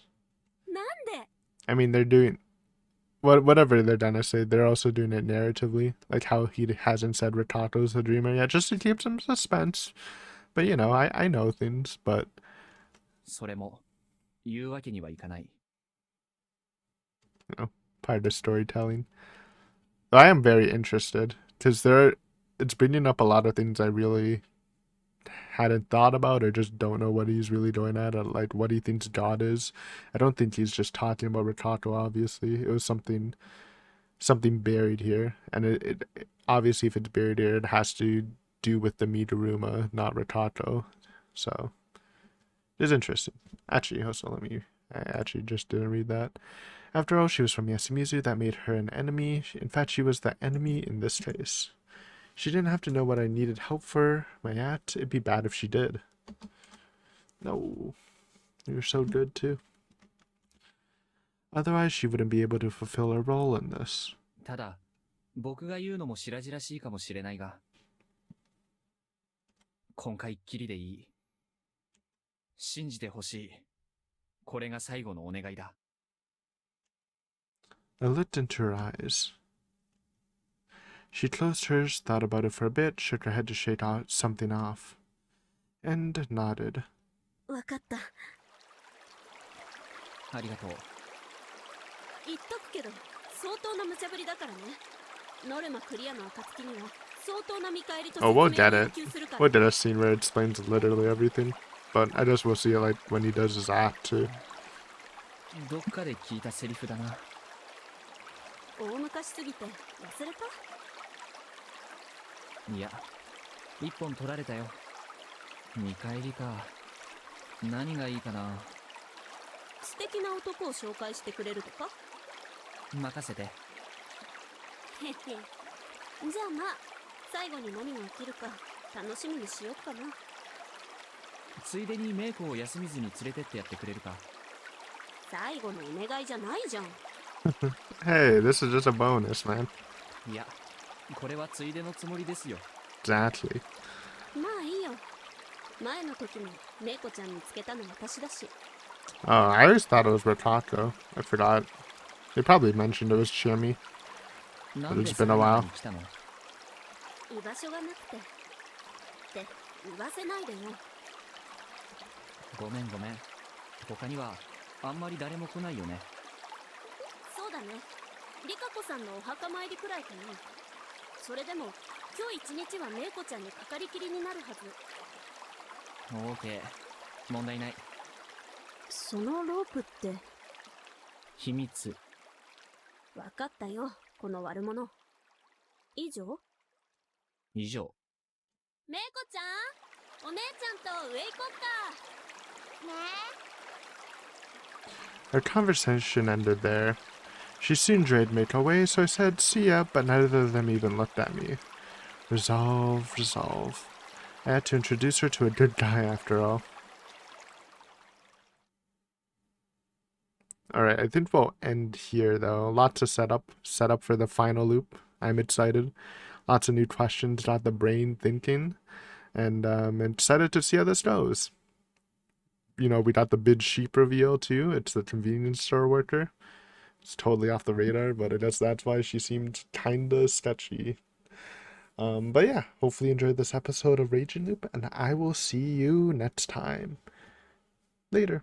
なんで I mean, they're doing whatever they're gonna say. They're also doing it narratively, like how he hasn't said Ritako's the dreamer yet, just to keep some suspense. But you know, I know things, but それも言うわけにはいかない。 part of storytelling. I am very interested because it's bringing up a lot of things I really hadn't thought about or just don't know what he's really doing at, or like what he thinks God is. I don't think he's just talking about Ritako, obviously. It was something buried here, and it obviously, if it's buried here, it has to do with the Midoruma, not Ritako. So it's interesting. Actually, also I actually just didn't read that. After all, she was from Yasumizu. That made her an enemy. In fact, she was the enemy in this case. She didn't have to know what I needed help for my at. It'd be bad if she did. No. You're so good, too. Otherwise, she wouldn't be able to fulfill her role in this. ただ僕が言うのも白々しいかもしれないが今回っきりでいい。信じてほしい。これが最後のお願いだ。 I looked into her eyes. She closed hers, thought about it for a bit, shook her head to shake something off, and nodded. わかった。ありがとう。言っとくけど相当な無茶ぶりだからね。ノルマクリアの暁には相当な見返りと説 Oh, 明を we'll get 要 it. 求するから。 We'll get a scene where it explains literally everything. But I guess we'll see it like when he does his act too. どっかで聞いたセリフだな。大昔すぎて忘れた？いや、一本取られたよ。見返りか。何がいいかな。素敵な男を紹介してくれるとか？任せて。へへ。じゃあまあ、最後に何が起きるか楽しみにしよっかな。ついでにメイコを休みずに連れてってやってくれるか。最後のお願いじゃないじゃん。Hey, this is just a bonus, man. いや、これはついでのつもりですよ。Exactly. まあいいよ。前の時もメイコちゃん見つけたの私だし。 Oh, I always thought it was Ritako. I forgot. They probably mentioned it was Shimi. なんで It's been a while. に来たの？居場所がなくて。って言わせないでよ。ごめんごめん。他にはあんまり誰も来ないよね。そうだね。リカ子さんのお墓参りくらいかな。それでも今日一日はメイコちゃんにかかりきりになるはず。オーケー。問題ない。そのロープって秘密。分かったよ、この悪者。以上？以上。メイコちゃん、お姉ちゃんと上行こっか。ね Our conversation ended there. She soon dragged Mako away, so I said, see ya, but neither of them even looked at me. Resolve, resolve. I had to introduce her to a good guy after all. Alright, I think we'll end here though. Lots of setup for the final loop. I'm excited. Lots of new questions, got the brain thinking. And excited to see how this goes. You know, we got the big sheep reveal too. It's the convenience store worker. It's totally off the radar, but I guess that's why she seemed kinda sketchy. But yeah, hopefully you enjoyed this episode of Raging Loop, and I will see you next time. Later.